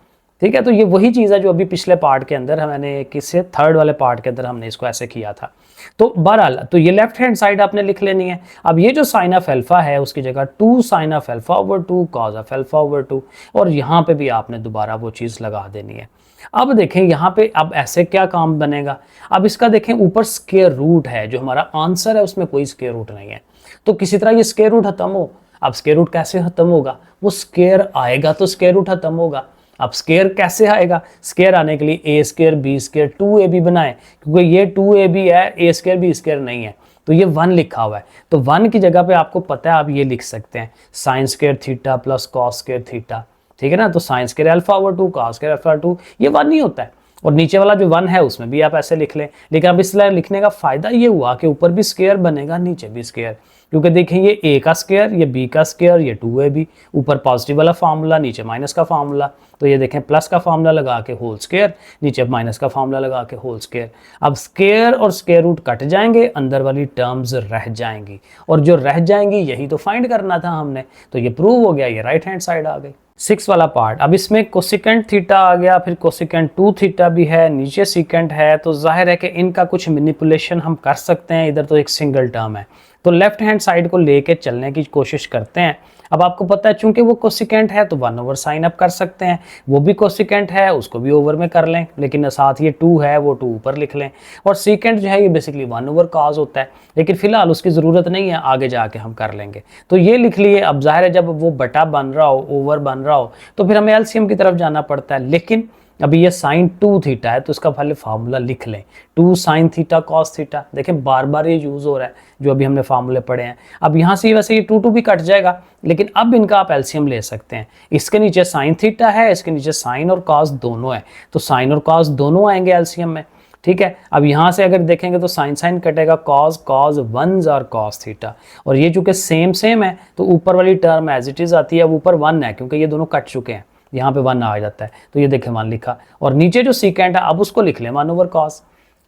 ठीक है, तो ये वही चीज़ है जो अभी पिछले पार्ट के अंदर मैंने किससे थर्ड वाले पार्ट के अंदर हमने इसको ऐसे किया था। तो बहरहाल तो ये लेफ्ट हैंड साइड आपने लिख लेनी है। अब ये जो साइन ऑफ अल्फा है उसकी जगह 2 sine of alpha over 2 cos of alpha over 2, और यहाँ पे भी आपने दोबारा वो चीज़ लगा देनी है। अब देखें यहाँ पे अब ऐसे क्या काम बनेगा। अब इसका देखें ऊपर स्क्वायर रूट है, जो हमारा आंसर है उसमें कोई स्क्वायर रूट नहीं है, तो किसी तरह ये स्क्वायर रूट खत्म हो। अब स्क्वायर रूट कैसे खत्म होगा, वो स्क्वायर आएगा तो स्क्वायर रूट खत्म होगा। अब स्क्वायर कैसे आएगा, स्क्वायर आने के लिए ए स्क्वायर बी स्क्वायर 2ab बनाएं, क्योंकि ये 2ab है, ए स्क्वायर बी स्क्वायर नहीं है, तो ये 1 लिखा हुआ है। तो 1 की जगह पे आपको पता है आप ये लिख सकते हैं sign square theta plus cos square theta, ठीक है ना। तो sign square alpha over 2 cos square alpha 2, ये 1 नहीं होता है। और नीचे वाला जो 1 है उसमें भी आप ऐसे लिख लें, लेकिन अब इसलिए लिखने का फायदा ये हुआ कि ऊपर भी स्क्वायर बनेगा नीचे भी स्क्वायर, क्योंकि देखें ये ए का स्क्वायर, ये बी का स्क्वायर, ये 2ab, ऊपर पॉजिटिव वाला फार्मूला, नीचे माइनस का फार्मूला। तो ये देखें प्लस का फार्मूला लगा के होल स्क्वायर, नीचे माइनस का फार्मूला लगा के होल स्क्वायर। अब स्क्वायर और स्क्वायर रूट कट जाएंगे, अंदर वाली टर्म्स रह जाएंगी, और जो रह जाएंगी यही तो फाइंड करना था हमने। तो ये प्रूव हो गया, ये राइट हैंड साइड आ गई। 6 वाला पार्ट, अब इसमें कोसिकेंट थीटा आ गया, फिर कोसिकेंट 2 थीटा भी है, नीचे सीकेंट है, तो जाहिर है कि इनका कुछ मैनिपुलेशन हम कर सकते हैं। इधर तो एक सिंगल टर्म है, तो लेफ्ट हैंड साइड को लेके चलने की कोशिश करते हैं। अब आपको पता है चूंकि वो कोसिकेंट है तो 1 ओवर साइन अप कर सकते हैं, वो भी कोसिकेंट है उसको भी ओवर में कर लें, लेकिन साथ ये 2 है वो 2 ऊपर लिख लें। और सीकेंट जो है ये बेसिकली 1 ओवर कॉस होता है, लेकिन फिलहाल उसकी ज़रूरत नहीं है, आगे जाके हम कर लेंगे। तो ये लिख लिए। अब जाहिर है जब वो बटा बन रहा हो, ओवर बन रहा हो, तो फिर हमें एलसीएम की तरफ जाना पड़ता है। लेकिन अभी ये साइन 2 थीटा है तो इसका पहले फार्मूला लिख लें, 2 साइन थीटा कॉस थीटा। देखें बार बार ये यूज़ हो रहा है जो अभी हमने फार्मूले पढ़े हैं। अब यहाँ से वैसे ये 2 भी कट जाएगा, लेकिन अब इनका आप एलसीएम ले सकते हैं। इसके नीचे साइन थीटा है, इसके नीचे साइन और कॉस दोनों है, तो साइन और कॉस दोनों आएंगे एलसीएम में, ठीक है। अब यहाँ से अगर देखेंगे तो साइन साइन कटेगा, कॉज कॉज वंस और कॉस थीटा, और ये चूंकि सेम सेम है तो ऊपर वाली टर्म एज इट इज आती है। अब ऊपर 1 है क्योंकि ये दोनों कट चुके हैं, यहाँ पे 1 आ जाता है, तो ये देखें 1 लिखा, और नीचे जो सीकेंट है अब उसको लिख लें 1 ओवर कॉस,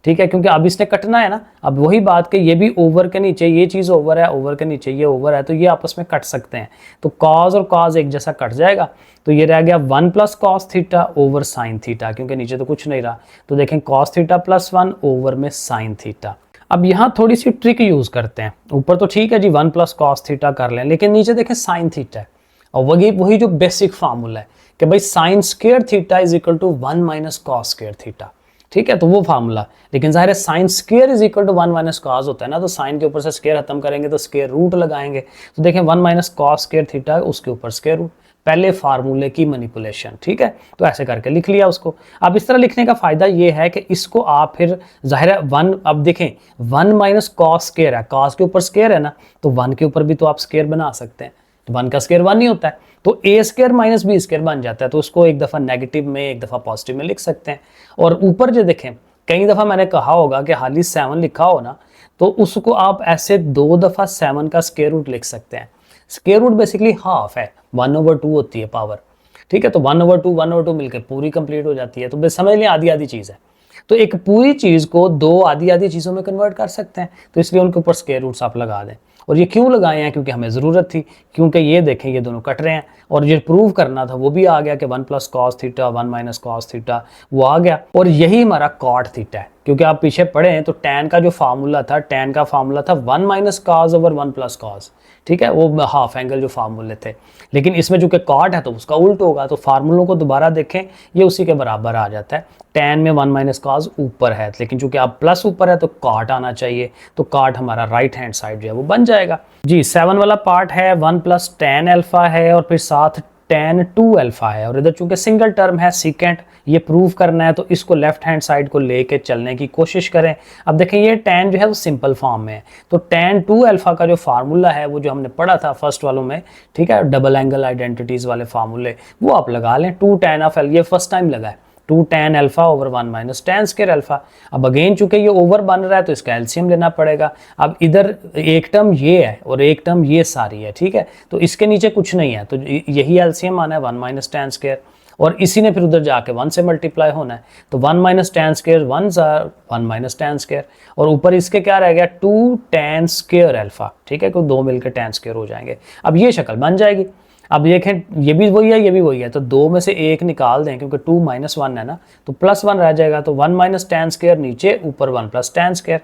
ठीक है, क्योंकि अब इसने कटना है ना। अब वही बात कि ये भी ओवर के नीचे, ये चीज़ ओवर है, ओवर के नीचे ये ओवर है, तो ये आपस में कट सकते हैं, तो कॉज और कॉज एक जैसा कट जाएगा, तो ये रह गया 1 plus cos theta over sine theta, क्योंकि नीचे तो कुछ नहीं रहा, तो देखें कॉस थीटा प्लस 1 ओवर में साइन थीटा। अब यहाँ थोड़ी सी ट्रिक यूज करते हैं, ऊपर तो ठीक है जी 1 प्लस कॉस थीटा कर लें, लेकिन नीचे देखें साइन थीटा है, और वही जो बेसिक फार्मूला है कि भाई sine square theta is equal to 1 minus cos square theta, ठीक है, तो वो फार्मूला। लेकिन जाहिर है sine square is equal to 1 minus cos होता है ना, तो साइन के ऊपर से स्क्वायर खत्म करेंगे तो स्क्वायर रूट लगाएंगे, तो देखें 1 माइनस कॉस स्क्वायर थीटा उसके ऊपर स्क्वायर रूट, पहले फार्मूले की मैनिपुलेशन, ठीक है, तो ऐसे करके लिख लिया उसको। अब इस तरह लिखने का फायदा ये है कि इसको आप फिर जाहिर है 1, अब देखें 1 माइनस कॉस स्क्वायर है, कॉस के ऊपर स्क्वायर है ना, तो 1 के ऊपर भी तो आप स्क्वायर बना सकते हैं, तो 1 का स्क्वायर 1 ही होता है, तो ए स्क्वायर माइनस बी स्क्वायर बन जाता है, तो उसको एक दफ़ा नेगेटिव में एक दफ़ा पॉजिटिव में लिख सकते हैं। और ऊपर जो देखें कई दफ़ा मैंने कहा होगा कि हाली 7 लिखा हो ना, तो उसको आप ऐसे 2 दफ़ा 7 का स्क्वायर रूट लिख सकते हैं। स्क्वायर रूट बेसिकली हाफ है, 1/2 होती है पावर, ठीक है, तो 1/2 मिलकर पूरी कंप्लीट हो जाती है, तो बस समझ लें आधी आधी चीज़ है, तो एक पूरी चीज़ को 2 आधी आधी चीज़ों में कन्वर्ट कर सकते हैं, तो इसलिए उनके ऊपर स्क्वायर रूट्स आप लगा दें। और ये क्यों लगाए हैं, क्योंकि हमें ज़रूरत थी, क्योंकि ये देखें ये दोनों कट रहे हैं, और ये प्रूव करना था वो भी आ गया कि 1 plus cos theta 1 minus cos theta वो आ गया, और यही हमारा कॉट थीटा है, क्योंकि आप पीछे पढ़े हैं तो टैन का जो फार्मूला था, टैन का फार्मूला था 1 minus cos over 1 plus cos, ठीक है, वो हाफ एंगल जो फार्मूले थे, लेकिन इसमें जो कि कॉट है तो उसका उल्ट होगा, तो फार्मूलों को दोबारा देखें ये उसी के बराबर आ जाता है। टैन में 1 माइनस कॉस ऊपर है, लेकिन चूंकि आप प्लस ऊपर है तो कॉट आना चाहिए, तो कॉट हमारा राइट हैंड साइड जो है वो बन जाएगा जी। 7 वाला पार्ट है 1 प्लस टैन अल्फा है, और फिर साथ tan 2 अल्फा है, और इधर चूंकि सिंगल टर्म है सीकेंट, ये प्रूव करना है, तो इसको लेफ्ट हैंड साइड को लेके चलने की कोशिश करें। अब देखें ये tan जो है वो सिंपल फॉर्म में है, तो tan 2 अल्फा का जो फार्मूला है वो जो हमने पढ़ा था फर्स्ट वालों में, ठीक है, डबल एंगल आइडेंटिटीज वाले फार्मूले, वो आप लगा लें। 2 tan ऑफ एल, ये फर्स्ट टाइम लगा है, 2 tan alpha over 1 minus tan square alpha. अब अगेन चूंकि ये ओवर बन रहा है तो इसका एलसीएम लेना पड़ेगा। अब इधर एक टर्म ये है और एक टर्म ये सारी है, ठीक है, तो इसके नीचे कुछ नहीं है, तो यही एलसीएम आना है 1 माइनस tan स्क्वायर, और इसी ने फिर उधर जाके 1 से मल्टीप्लाई होना है, तो 1 minus tan square 1 minus tan square, और ऊपर इसके क्या रह गया 2 tan स्क्वायर अल्फा, ठीक है, क्योंकि 2 मिलकर tan स्क्वायर हो जाएंगे। अब ये शक्ल बन जाएगी। अब देखें ये भी वही है ये भी वही है, तो 2 में से 1 निकाल दें, क्योंकि 2 माइनस 1 है ना, तो प्लस 1 रह जाएगा, तो 1 माइनस tan स्क्वायर नीचे, ऊपर 1 प्लस tan स्क्वायर।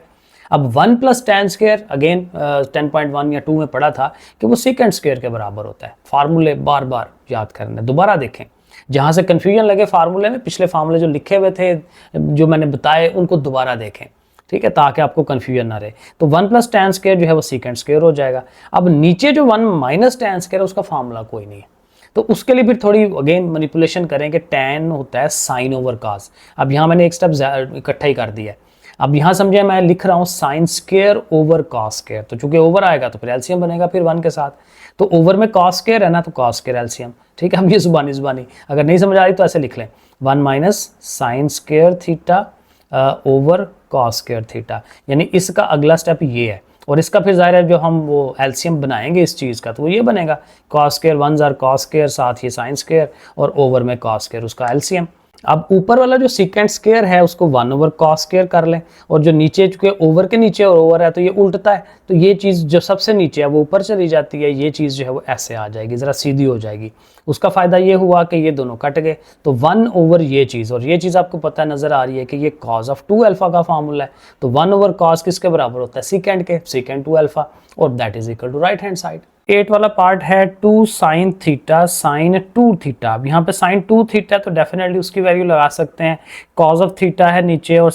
अब 1 प्लस tan स्क्वायर अगेन 10.1 या 2 में पढ़ा था कि वो सेकंड स्क्वायर के बराबर होता है। फार्मूले बार बार याद करने, दोबारा देखें, जहाँ से कन्फ्यूजन लगे फार्मूले में, पिछले फार्मूले जो लिखे हुए थे जो मैंने बताए उनको दोबारा देखें, ठीक है, ताकि आपको कन्फ्यूजन ना रहे। तो 1 प्लस tan स्क्वायर जो है वो सेकंड स्क्वायर हो जाएगा। अब नीचे जो 1 माइनस tan स्क्वायर है उसका फार्मूला कोई नहीं है, तो उसके लिए फिर थोड़ी अगेन मैनिपुलेशन करेंगे। tan होता है साइन ओवर कॉस। अब यहाँ मैंने एक स्टेप इकट्ठा ही कर दिया है। अब यहाँ समझे मैं लिख रहा हूँ sine square over cos square, तो चूंकि ओवर आएगा तो फिर एलसीएम बनेगा फिर 1 के साथ, तो ओवर में कॉस स्क्वायर है ना, तो कॉस स्क्वायर एलसीएम, ठीक है। हम ये जुबानी अगर नहीं समझ आ रही तो ऐसे लिख लें 1 minus sine square theta over cos square theta, यानी इसका अगला स्टेप ये है, और इसका फिर जाहिर है जो हम वो एलसीएम बनाएंगे इस चीज़ का, तो वो ये बनेगा cos square 1 jar cos square, साथ ही साइन स्क्वायर, और ओवर में कॉस स्क्वायर उसका एलसीएम। अब ऊपर वाला जो सेकंड स्क्वायर है उसको 1 ओवर कॉस स्क्वायर कर लें, और जो नीचे चूंकि ओवर के नीचे और ओवर है तो ये उल्टता है, तो ये चीज़ जो सबसे नीचे है वो ऊपर चली जाती है, ये चीज़ जो है वो ऐसे आ जाएगी, ज़रा सीधी हो जाएगी। उसका फ़ायदा ये हुआ कि ये दोनों कट गए, तो 1 ओवर ये चीज़, और ये चीज़ आपको पता नज़र आ रही है कि ये कॉस ऑफ 2 अल्फा का फार्मूला है, तो 1 ओवर कॉस किसके बराबर होता है सेकंड के, सेकंड 2 अल्फा, और that is equal to right hand side. 8 वाला पार्ट है 2 साइन थीटा साइन 2 थीटा। अब यहाँ पे साइन 2 थीटा तो डेफिनेटली उसकी वैल्यू लगा सकते हैं, कॉज ऑफ थीटा है नीचे, और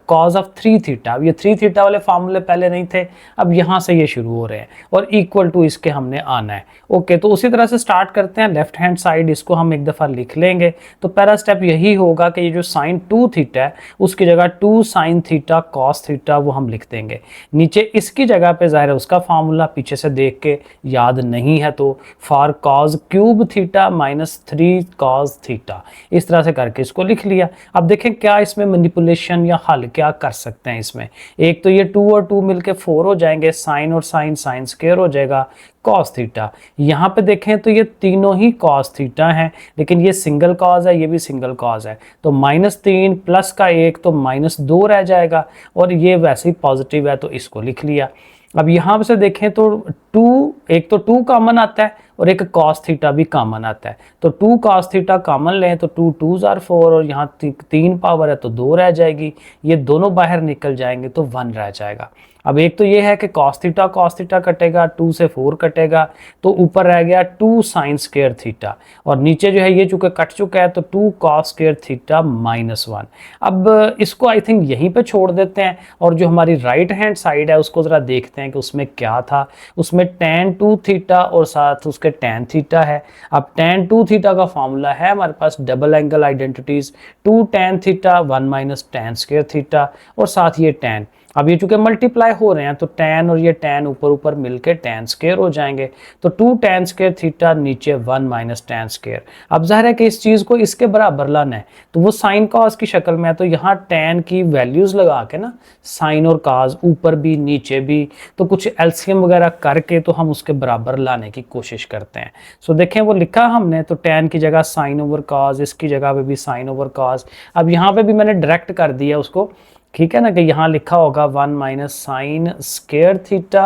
कॉज ऑफ 3 थीटा। अब ये 3 थीटा वाले फार्मूले पहले नहीं थे, अब यहाँ से ये शुरू हो रहे हैं, और इक्वल टू इसके हमने आना है। ओके, तो उसी तरह से स्टार्ट करते हैं लेफ्ट हैंड साइड, इसको हम एक दफ़ा लिख लेंगे। तो पहला स्टेप यही होगा कि ये जो साइन 2 थीटा है उसकी जगह 2 साइन थीटा कॉस थीटा वो हम लिख देंगे। नीचे इसकी जगह पे ज़ाहिर है उसका फार्मूला पीछे से देख के याद नहीं है तो for cause cube theta minus 3 cos theta, इस तरह से करके इसको लिख लिया। अब देखें क्या इसमें मैनिपुलेशन या हल क्या कर सकते हैं इसमें। एक तो ये 2 और 2 मिलके 4 हो जाएंगे, साइन और साइन साइन स्क्वायर हो जाएगा कॉस थीटा। यहाँ पे देखें तो ये तीनों ही कॉस थीटा हैं, लेकिन ये सिंगल कॉज है, ये भी सिंगल कॉज है, तो -3 प्लस का 1 तो -2 रह जाएगा, और ये वैसे ही पॉजिटिव है तो इसको लिख लिया। अब यहाँ से देखें तो 2, एक तो 2 कॉमन आता है और एक कॉस थीटा भी कॉमन आता है, तो 2 कॉस थीटा कॉमन लें तो 2 2s are 4 और यहाँ 3 पावर है तो 2 रह जाएगी, ये दोनों बाहर निकल जाएंगे तो 1 रह जाएगा। अब एक तो ये है कि cos थीटा कटेगा, 2 से 4 कटेगा, तो ऊपर रह गया 2 साइन स्क्वायर थीटा, और नीचे जो है ये चूंकि कट चुका है तो 2 cos स्क्वायर थीटा -1। अब इसको आई थिंक यहीं पे छोड़ देते हैं, और जो हमारी राइट हैंड साइड है उसको ज़रा देखते हैं कि उसमें क्या था। उसमें tan 2 थीटा और साथ उसके tan थीटा है। अब tan 2 थीटा का फॉर्मूला है हमारे पास double angle identities, 2 tan theta 1 - tan square theta, और साथ ये tan। अब ये चूंकि मल्टीप्लाई हो रहे हैं तो tan और ये tan ऊपर ऊपर मिलके tan स्क्वायर हो जाएंगे, तो 2 tan स्क्वायर थीटा नीचे 1 - tan स्क्वायर। अब जाहिर है कि इस चीज़ को इसके बराबर लाना है, तो वो साइन कॉस की शक्ल में है, तो यहाँ tan की वैल्यूज़ लगा के ना, साइन और कॉस ऊपर भी नीचे भी, तो कुछ एलसीएम वगैरह करके तो हम उसके बराबर लाने की कोशिश करते हैं। सो देखें वो लिखा हमने, तो tan की जगह साइन ओवर कॉस, इसकी जगह पे भी साइन ओवर कॉस। अब यहाँ पे भी मैंने डायरेक्ट कर दिया उसको, ठीक है ना, कि यहाँ लिखा होगा 1 - sign square theta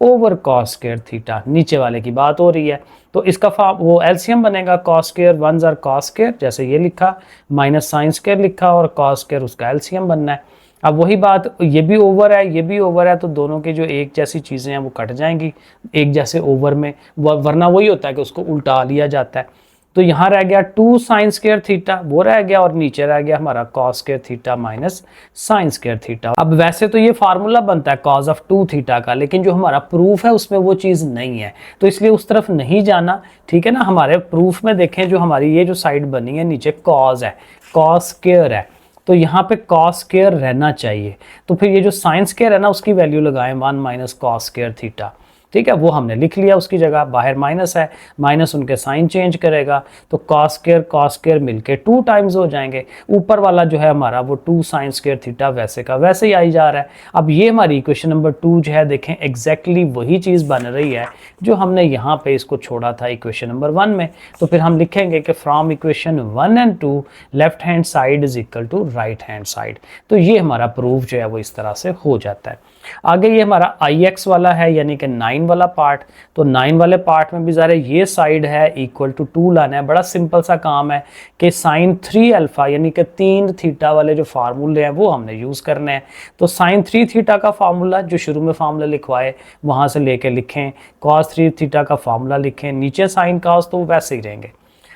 over cos square theta, नीचे वाले की बात हो रही है, तो इसका वो एलसीएम बनेगा cos square 1 are cos square, जैसे ये लिखा, माइनस साइन स्क्वायर लिखा और कॉस स्क्वायर उसका एलसीएम बनना है। अब वही बात, ये भी ओवर है ये भी ओवर है, तो दोनों की जो एक जैसी चीज़ें हैं वो कट जाएंगी एक जैसे ओवर में, वरना वही होता है कि उसको उल्टा लिया जाता है। तो यहाँ रह गया 2 साइन स्क्वायर थीटा, वो रह गया, और नीचे रह गया हमारा cos square theta minus sine square theta. अब वैसे तो ये फार्मूला बनता है कॉस ऑफ 2 थीटा का, लेकिन जो हमारा प्रूफ है उसमें वो चीज़ नहीं है, तो इसलिए उस तरफ नहीं जाना, ठीक है ना। हमारे प्रूफ में देखें, जो हमारी ये जो साइड बनी है नीचे कॉस है, कॉस स्क्वायर है, तो यहाँ पे कॉस स्क्वायर रहना चाहिए, तो फिर ये जो साइन स्क्वायर है ना उसकी वैल्यू लगाएं 1 - कॉस स्क्वायर थीटा, ठीक है, वो हमने लिख लिया उसकी जगह, बाहर माइनस है, माइनस उनके साइन चेंज करेगा, तो कॉस स्क्वायर मिलके 2 टाइम्स हो जाएंगे, ऊपर वाला जो है हमारा वो 2 साइन स्क्वायर थीटा वैसे का वैसे ही आई जा रहा है। अब ये हमारी इक्वेशन नंबर 2 जो है, देखें एग्जैक्टली वही चीज़ बन रही है जो हमने यहाँ पे इसको छोड़ा था इक्वेशन नंबर 1 में। तो फिर हम लिखेंगे कि from equation 1 and 2 left hand side is equal to right hand side, तो ये हमारा प्रूफ जो है वो इस तरह से हो जाता है। आगे ये हमारा IX वाला है, यानी कि 9 वाला पार्ट, तो 9 वाले पार्ट में भी ज़रा ये साइड है इक्वल टू 2 लाना है। बड़ा सिंपल सा काम है कि साइन 3 अल्फ़ा यानी कि 3 थीटा वाले जो फार्मूले हैं वो हमने यूज़ करने हैं। तो साइन 3 थीटा का फार्मूला जो शुरू में फार्मूला लिखवाए वहाँ से लेके लिखें, कॉस 3 थीटा का फार्मूला लिखें, नीचे साइन कॉस तो वैसे ही रहेंगे।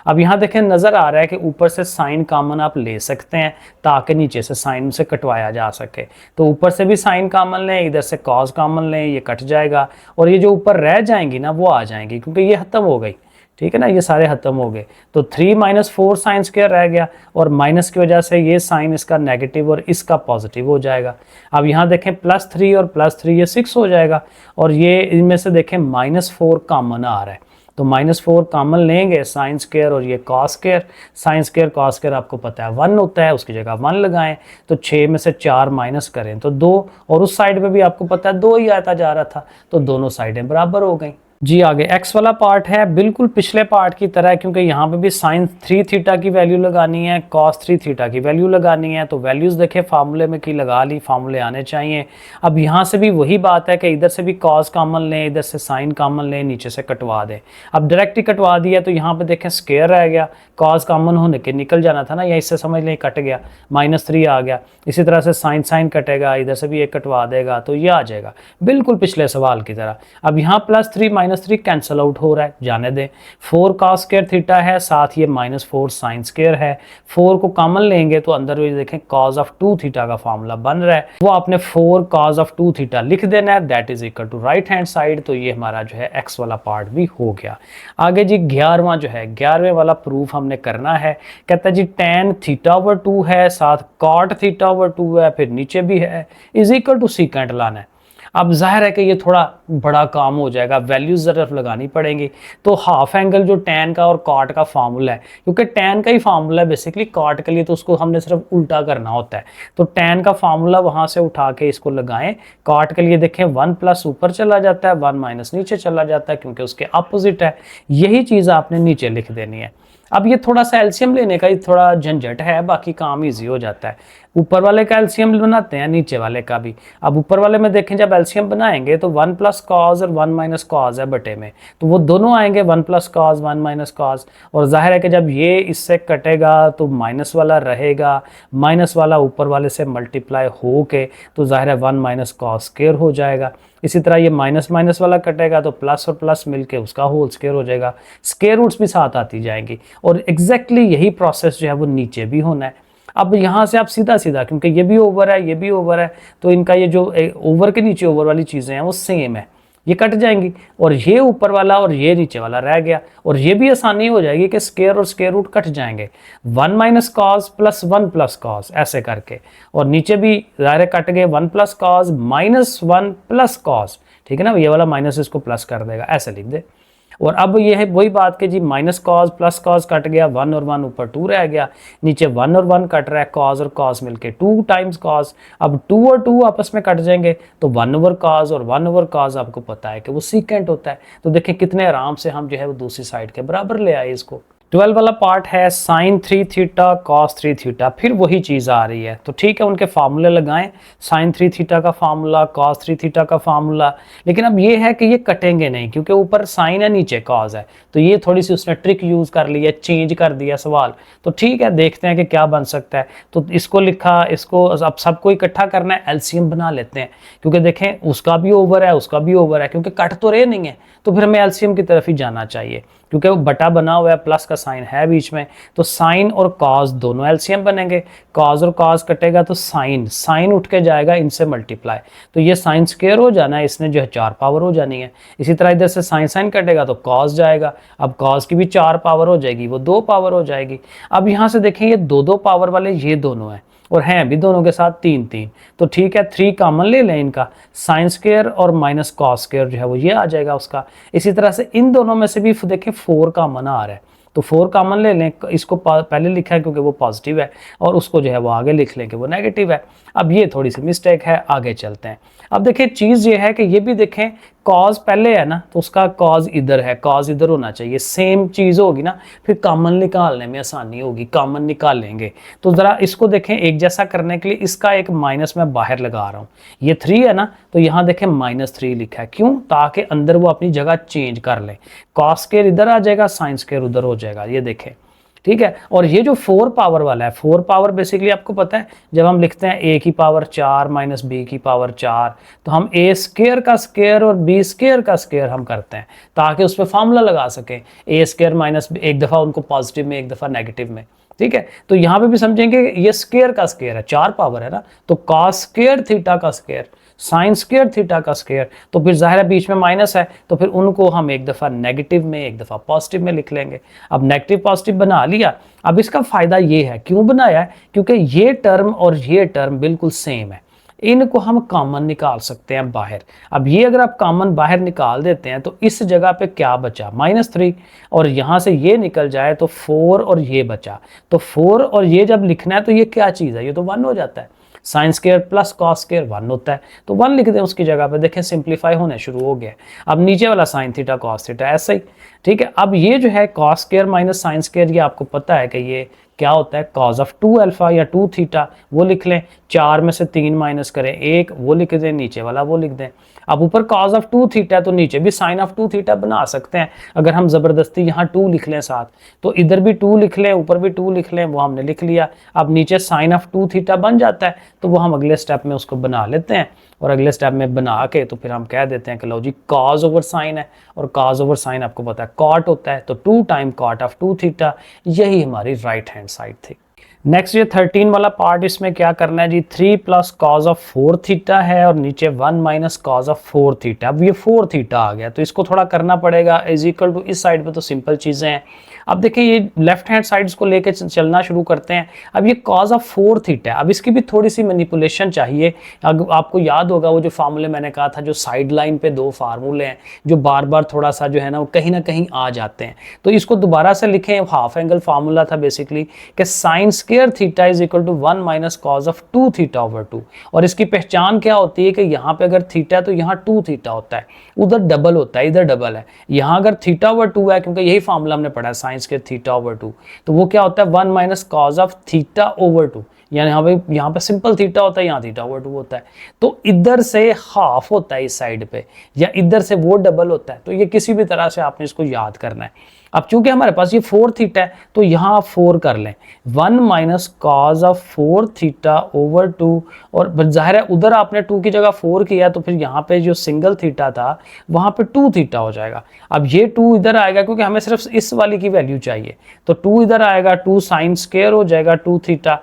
अब यहाँ देखें नज़र आ रहा है कि ऊपर से साइन कॉमन आप ले सकते हैं ताकि नीचे से साइन से कटवाया जा सके, तो ऊपर से भी साइन कॉमन लें, इधर से कॉस कॉमन लें, ये कट जाएगा, और ये जो ऊपर रह जाएंगी ना वो आ जाएंगी क्योंकि ये ख़त्म हो गई, ठीक है ना, ये सारे ख़त्म हो गए। तो 3 - 4 साइन स्क्वायर रह गया, और माइनस की वजह से ये साइन इसका नेगेटिव और इसका पॉजिटिव हो जाएगा। अब यहाँ देखें +3 और +3 ये 6 हो जाएगा, और ये इनमें से देखें -4 कॉमन आ रहा है, तो -4 कॉमन लेंगे, साइन स्क्वायर और ये cos square, sine square cos square आपको पता है 1 होता है, उसकी जगह 1 लगाएं, तो 6 में से 4 माइनस करें तो 2, और उस साइड पे भी आपको पता है 2 ही आता जा रहा था, तो दोनों साइडें बराबर हो गई जी। आगे x वाला पार्ट है बिल्कुल पिछले पार्ट की तरह, क्योंकि यहाँ पे भी साइन 3 थीटा की वैल्यू लगानी है, कॉस 3 थीटा की वैल्यू लगानी है, तो वैल्यूज़ देखें फार्मूले में की लगा ली, फार्मूले आने चाहिए। अब यहाँ से भी वही बात है कि इधर से भी कॉस कॉमन लें, इधर से साइन कॉमन लें, नीचे से कटवा दें। अब डायरेक्ट ही कटवा दिया तो यहाँ पर देखें स्क्वायर रह गया, कॉस कॉमन होने के निकल जाना था ना, या इससे समझ लें कट गया, -3 आ गया। इसी तरह से साइन साइन कटेगा, इधर से भी एक कटवा देगा तो ये आ जाएगा बिल्कुल पिछले सवाल की तरह। अब यहाँ +3 - 3 कैंसिल आउट हो रहा है, जाने दें। 4 कॉस स्क्वायर थीटा है, साथ ये -4 साइन स्क्वायर है, 4 को कॉमन लेंगे तो अंदर भी देखें कॉस ऑफ 2 थीटा का फार्मूला बन रहा है, वो आपने 4 कॉस ऑफ 2 थीटा लिख देना है, that is equal to right hand side. तो ये हमारा जो है x वाला पार्ट भी हो गया। आगे जी 11वां जो है, 11वें वाला प्रूफ हमने करना है। कहता है जी tan θ/2 है, साथ cot θ/2 है, फिर नीचे भी है, इज इक्वल टू सीकेंट लाना है। अब जाहिर है कि ये थोड़ा बड़ा काम हो जाएगा, वैल्यूज ज़रूर लगानी पड़ेंगी। तो हाफ एंगल जो टैन का और कॉट का फार्मूला है, क्योंकि टैन का ही फार्मूला है बेसिकली कॉट के लिए, तो उसको हमने सिर्फ उल्टा करना होता है। तो टैन का फार्मूला वहाँ से उठा के इसको लगाएं। कॉट के लिए देखें 1 प्लस ऊपर चला जाता है, 1 माइनस नीचे चला जाता है, क्योंकि उसके अपोजिट है। यही चीज़ आपने नीचे लिख देनी है। अब ये थोड़ा सा एलसीएम लेने का ही थोड़ा झंझट है, बाकी काम इजी हो जाता है। ऊपर वाले का एलसीएम बनाते हैं, नीचे वाले का भी। अब ऊपर वाले में देखें जब एलसीएम बनाएंगे तो 1 प्लस कॉज और 1 माइनस कॉज है बटे में, तो वो दोनों आएंगे 1 प्लस कॉज 1 माइनस कॉज। और जाहिर है कि जब ये इससे कटेगा तो माइनस वाला रहेगा, माइनस वाला ऊपर वाले से मल्टीप्लाई हो के तो जाहिर है 1 माइनस कॉज स्क्वायर हो जाएगा। इसी तरह ये माइनस माइनस वाला कटेगा तो प्लस और प्लस मिलके उसका होल स्क्वायर हो जाएगा। स्क्वायर रूट्स भी साथ आती जाएंगी, और एग्जैक्टली यही प्रोसेस जो है वो नीचे भी होना है। अब यहाँ से आप सीधा सीधा, क्योंकि ये भी ओवर है ये भी ओवर है, तो इनका ये जो ओवर के नीचे ओवर वाली चीज़ें हैं वो सेम है, ये कट जाएंगी, और ये ऊपर वाला और ये नीचे वाला रह गया। और ये भी आसानी हो जाएगी कि स्क्वायर और स्क्वायर रूट कट जाएंगे, 1 minus cos plus 1 plus cause ऐसे करके, और नीचे भी ज़ाहिर कट गए 1 plus cause minus 1 plus cause, ठीक है ना, ये वाला माइनस इसको प्लस कर देगा, ऐसे लिख दे। और अब ये है वही बात कि जी minus cos plus cos cut गया, 1 और 1 ऊपर 2 रह गया, नीचे 1 और 1 कट रहा है, कॉज और कॉज मिलके 2 टाइम्स कॉज। अब 2 और 2 आपस में कट जाएंगे तो 1 ओवर कॉज, और 1 ओवर कॉज आपको पता है कि वो सीकेंट होता है। तो देखें कितने आराम से हम जो है वो दूसरी साइड के बराबर ले आए इसको। 12 वाला पार्ट है साइन 3 थीटा कॉस 3 थीटा, फिर वही चीज़ आ रही है। तो ठीक है, उनके फार्मूले लगाएं, साइन 3 थीटा का फार्मूला, कॉस 3 थीटा का फार्मूला। लेकिन अब ये है कि ये कटेंगे नहीं, क्योंकि ऊपर साइन है नीचे कॉस है, तो ये थोड़ी सी उसने ट्रिक यूज़ कर ली है, चेंज कर दिया सवाल। तो ठीक है, देखते हैं कि क्या बन सकता है। तो इसको लिखा, इसको अब सबको इकट्ठा करना है, एलसीएम बना लेते हैं, क्योंकि देखें उसका भी ओवर है उसका भी ओवर है, क्योंकि कट तो रहे नहीं है, तो फिर हमें एलसीएम की तरफ ही जाना चाहिए, क्योंकि वो बटा बना हुआ है, प्लस का साइन है बीच में। तो साइन और कॉस दोनों एलसीएम बनेंगे, कॉस और कॉस कटेगा तो साइन, साइन उठ के जाएगा इनसे मल्टीप्लाई, तो ये साइन स्क्वायर हो जाना है, इसने जो है 4 पावर हो जानी है। इसी तरह इधर से साइन साइन कटेगा तो कॉस जाएगा, अब कॉस की भी 4 पावर हो जाएगी, वो 2 पावर हो जाएगी। अब यहाँ से देखें ये 2 पावर वाले ये दोनों हैं, और हैं भी दोनों के साथ 3 तो ठीक है 3 कॉमन ले लें इनका, साइन स्क्वायर और माइनस कॉस स्क्वायर जो है वो ये आ जाएगा उसका। इसी तरह से इन दोनों में से भी देखें 4 कॉमन आ रहा है, तो 4 कॉमन ले लें, इसको पहले लिखा है क्योंकि वो पॉजिटिव है, और उसको जो है वो आगे लिख लें कि वो नेगेटिव है। अब ये थोड़ी सी मिस्टेक है, आगे चलते हैं। अब देखिए चीज़ ये है कि ये भी देखें कॉज पहले है ना, तो उसका कॉज इधर है, कॉज इधर होना चाहिए, सेम चीज़ होगी ना, फिर कॉमन निकालने में आसानी होगी, कॉमन निकालेंगे। तो ज़रा इसको देखें, एक जैसा करने के लिए इसका एक माइनस मैं बाहर लगा रहा हूँ, ये 3 है ना, तो यहाँ देखें -3 लिखा है, क्यों, ताकि अंदर वो अपनी जगह चेंज कर लें, कॉस स्क्वायर इधर आ जाएगा, साइन स्क्वायर उधर हो जाएगा, ये देखें, ठीक है। और ये जो 4 पावर वाला है, 4 पावर बेसिकली आपको पता है जब हम लिखते हैं a की पावर 4 माइनस b की पावर 4, तो हम a स्क्वायर का स्क्वायर और b स्क्वायर का स्क्वायर हम करते हैं ताकि उस पर फार्मूला लगा सकें, a स्क्वायर माइनस, एक दफ़ा उनको पॉजिटिव में एक दफ़ा नेगेटिव में, ठीक है। तो यहाँ पे भी समझेंगे ये स्क्वायर का स्क्वायर है, 4 पावर है ना, तो कॉस स्क्वायर थीटा का स्क्वायर, साइन स्क्वायर थीटा का स्क्वायर, तो फिर जाहिर है बीच में माइनस है, तो फिर उनको हम एक दफ़ा नेगेटिव में एक दफ़ा पॉजिटिव में लिख लेंगे। अब नेगेटिव पॉजिटिव बना लिया। अब इसका फ़ायदा ये है, क्यों बनाया है, क्योंकि ये टर्म और ये टर्म बिल्कुल सेम है, इनको हम कॉमन निकाल सकते हैं बाहर। अब ये अगर आप कॉमन बाहर निकाल देते हैं तो इस जगह पे क्या बचा, -3, और यहाँ से ये निकल जाए तो 4 और ये बचा, तो 4 और ये जब लिखना है तो ये क्या चीज़ है, ये तो 1 हो जाता है, sine square plus cos square 1 होता है, तो 1 लिख दें उसकी जगह पे। देखें सिंप्लीफाई होने शुरू हो गया। अब नीचे वाला साइन थीटा कॉस थीटा ऐसा ही, ठीक है। अब ये जो है cos square minus sine square, ये आपको पता है कि ये क्या होता है, कॉज ऑफ 2 अल्फा या 2 थीटा, वो लिख लें, 4 में से 3 माइनस करें 1, वो लिख दें, नीचे वाला वो लिख दें। अब ऊपर कॉज ऑफ 2 थीटा, तो नीचे भी साइन ऑफ 2 थीटा बना सकते हैं, अगर हम ज़बरदस्ती यहाँ 2 लिख लें साथ, तो इधर भी 2 लिख लें, ऊपर भी 2 लिख लें, वो हमने लिख लिया। अब नीचे साइन ऑफ 2 थीटा बन जाता है, तो वो हम अगले स्टेप में उसको बना लेते हैं, और अगले स्टेप में बना के तो फिर हम कह देते हैं कि लो जी कॉज ओवर साइन है, और कॉज ओवर साइन आपको पता है कॉट होता है, तो 2 टाइम कॉट ऑफ 2 थीटा, यही हमारी राइट हैंड साइड थी। नेक्स्ट ये 13 वाला पार्ट, इसमें क्या करना है जी, 3 प्लस कॉज ऑफ 4 थीटा है और नीचे 1 माइनस कॉज ऑफ 4 थीटा। अब ये 4 थीटा आ गया तो इसको थोड़ा करना पड़ेगा, इज इक्वल टू, इस साइड पे तो सिंपल चीज़ें हैं। अब देखिए ये लेफ्ट हैंड साइड्स को लेके चलना शुरू करते हैं। अब ये कॉज ऑफ 4 थीटा है, अब इसकी भी थोड़ी सी मैनिपुलेशन चाहिए। आपको याद होगा वो जो फार्मूले मैंने कहा था, जो साइड लाइन पे 2 फार्मूले हैं जो बार बार थोड़ा सा जो है ना वो कहीं ना कहीं आ जाते हैं, तो इसको दोबारा से लिखें। हाफ एंगल फार्मूला था बेसिकली कि sine square theta is equal to 1 minus cos of 2 theta over 2। और इसकी पहचान क्या होती है कि यहाँ पे अगर थीटा है तो यहाँ 2 थीटा होता है, उधर डबल होता है, इधर डबल है। यहाँ अगर थीटा ओवर 2 है, क्योंकि यही फार्मूला हमने पढ़ा है साइन स्क्वायर थीटा ओवर 2, तो वो क्या होता है 1 minus cos of theta over 2। यानी यहाँ पे सिंपल थीटा होता है, यहाँ थीटा ओवर 2 होता है, तो इधर से हाफ होता है इस साइड पे, या इधर से वो डबल होता है। तो ये किसी भी तरह से आपने इसको याद करना है। अब चूंकि हमारे पास ये 4 थीटा है तो यहाँ आप 4 कर लें, 1 minus cos of 4 theta over 2, और जाहिर है उधर आपने 2 की जगह 4 किया तो फिर यहाँ पे जो सिंगल थीटा था वहाँ पे 2 थीटा हो जाएगा। अब ये 2 इधर आएगा क्योंकि हमें सिर्फ इस वाली की वैल्यू चाहिए, तो 2 इधर आएगा, 2 साइन स्क्वायर हो जाएगा 2 थीटा,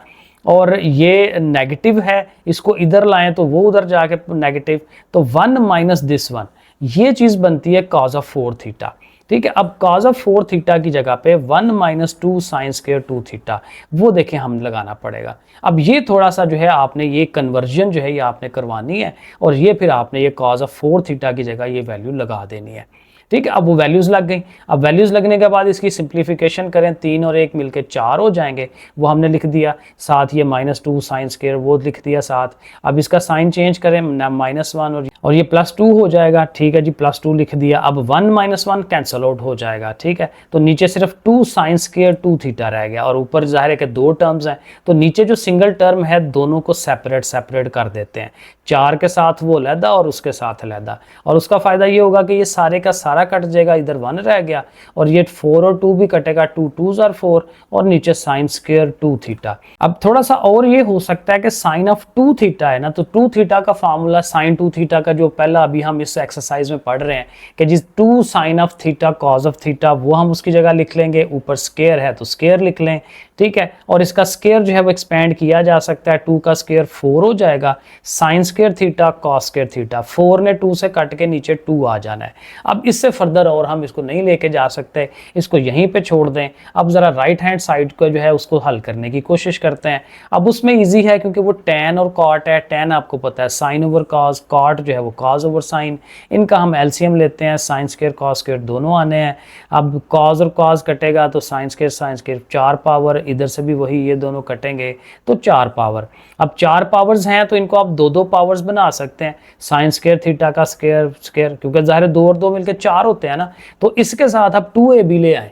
और ये नेगेटिव है, इसको इधर लाएं तो वो उधर जाके नेगेटिव, तो 1 माइनस दिस 1, ये चीज़ बनती है कॉज ऑफ 4 थीटा। ठीक है, अब कॉज ऑफ 4 थीटा की जगह पे 1 माइनस 2 साइन स्क्वायर 2 थीटा, वो देखें हम लगाना पड़ेगा। अब ये थोड़ा सा जो है आपने ये कन्वर्जन जो है ये आपने करवानी है, और ये फिर आपने ये कॉज ऑफ 4 थीटा की जगह ये वैल्यू लगा देनी है। ठीक है, अब वो वैल्यूज़ लग गई। अब वैल्यूज़ लगने के बाद इसकी सिंप्लीफिकेशन करें, 3 और 1 मिलके 4 हो जाएंगे, वो हमने लिख दिया। साथ ये माइनस 2 साइन स्क्वायर वो लिख दिया साथ। अब इसका साइन चेंज करें, -1 और ये +2 हो जाएगा। ठीक है जी, +2 लिख दिया। अब 1 - 1 कैंसल आउट हो जाएगा। ठीक है, तो नीचे सिर्फ 2 साइन स्क्वायर 2 थीटा रह गया, और ऊपर जाहिर है कि 2 टर्म्स हैं, तो नीचे जो सिंगल टर्म है दोनों को सेपरेट कर देते हैं। 4 के साथ वो लहदा और उसके साथ लहदा, और उसका फ़ायदा ये होगा कि ये सारे का सारा कट जाएगा, इधर 1 रह गया, और ये 4 और 2 भी कटेगा, 2 2s are 4, और नीचे साइन स्क्वायर 2 थीटा। अब थोड़ा सा और ये हो सकता है कि साइन ऑफ 2 थीटा है ना, तो 2 थीटा का फार्मूला साइन 2 थीटा का जो पहला अभी हम इस एक्सरसाइज में पढ़ रहे हैं कि जिस 2 sine of theta cos of theta, वो हम उसकी जगह लिख लेंगे, ऊपर स्क्वायर है तो स्क्वायर लिख लें। ठीक है, और इसका स्क्वायर जो है वो एक्सपेंड किया जा सकता है, 2 का स्क्वायर 4 हो जाएगा, sign square theta cos square theta, 4 ने 2 से कट के नीचे 2 आ जाना है। अब इससे फर्दर और हम इसको नहीं लेके जा सकते, इसको यहीं पे छोड़ दें। अब ज़रा राइट हैंड साइड को जो है उसको हल करने की कोशिश करते हैं। अब उसमें ईजी है क्योंकि वो tan और cot है। tan आपको पता है साइन ओवर कॉस, cot जो है वो कॉस ओवर साइन, इनका हम एलसीएम लेते हैं, साइन स्क्वायर कॉस स्क्वायर दोनों आने हैं। अब कॉस और कॉस कटेगा तो साइन स्क्वायर 4 पावर, इधर से भी वही, ये दोनों कटेंगे तो 4 पावर। अब 4 पावर्स हैं तो इनको आप 2 पावर्स बना सकते हैं, साइन स्क्वायर थीटा का स्क्वायर क्योंकि ज़ाहिर है 2 और 2 मिलकर 4 होते हैं ना, तो इसके साथ आप 2ab ले आए,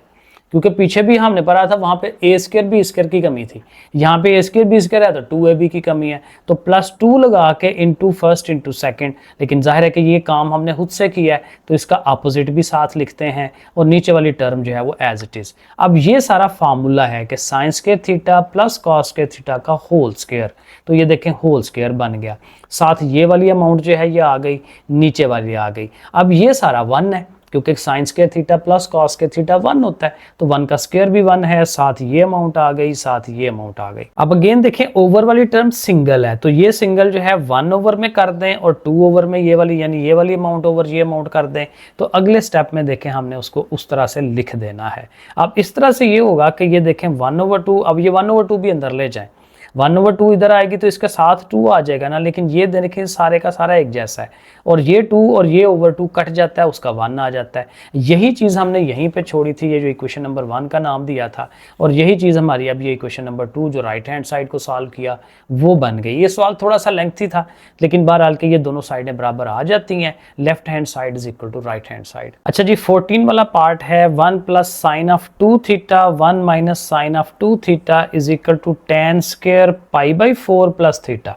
क्योंकि पीछे भी हमने पढ़ा था वहाँ पे ए स्क्वायर बी स्क्वायर की कमी थी, यहाँ पे ए स्क्वायर बी स्क्वायर है तो 2ab की कमी है, तो +2 लगा के इंटू फर्स्ट इंटू सेकेंड। लेकिन जाहिर है कि ये काम हमने खुद से किया है तो इसका अपोजिट भी साथ लिखते हैं, और नीचे वाली टर्म जो है वो एज इट इज़। अब ये सारा फार्मूला है कि sine square theta plus cos square theta का होल स्क्वायर, तो ये देखें होल स्क्वायर बन गया। साथ ये वाली अमाउंट जो है ये आ गई, नीचे वाली आ गई। अब ये सारा 1 है क्योंकि sign square theta plus cos square theta 1 होता है, तो 1 का स्क्वायर भी 1 है, साथ ये अमाउंट आ गई, साथ ये अमाउंट आ गई। अब अगेन देखें ओवर वाली टर्म सिंगल है, तो ये सिंगल जो है 1 ओवर में कर दें, और 2 ओवर में ये वाली यानी ये वाली अमाउंट ओवर ये अमाउंट कर दें। तो अगले स्टेप में देखें हमने उसको उस तरह से लिख देना है। अब इस तरह से ये होगा कि ये देखें 1/2, अब ये 1/2 भी अंदर ले जाएं, 1/2 इधर आएगी तो इसके साथ 2 आ जाएगा ना, लेकिन ये देखें सारे का सारा एक जैसा है, और ये 2 और ये ओवर 2 कट जाता है, उसका 1 आ जाता है। यही चीज़ हमने यहीं पे छोड़ी थी, ये जो इक्वेशन नंबर 1 का नाम दिया था, और यही चीज़ हमारी अब ये इक्वेशन नंबर 2 जो राइट हैंड साइड को सॉल्व किया वो बन गई। ये सवाल थोड़ा सा लेंथी था, लेकिन बहरहाल के ये दोनों साइडें बराबर आ जाती हैं, left hand side is equal to right hand side. अच्छा जी, 14 वाला पार्ट है 1 plus sine of 2 theta 1 minus sine of 2 theta is equal to tan square π/4 plus theta.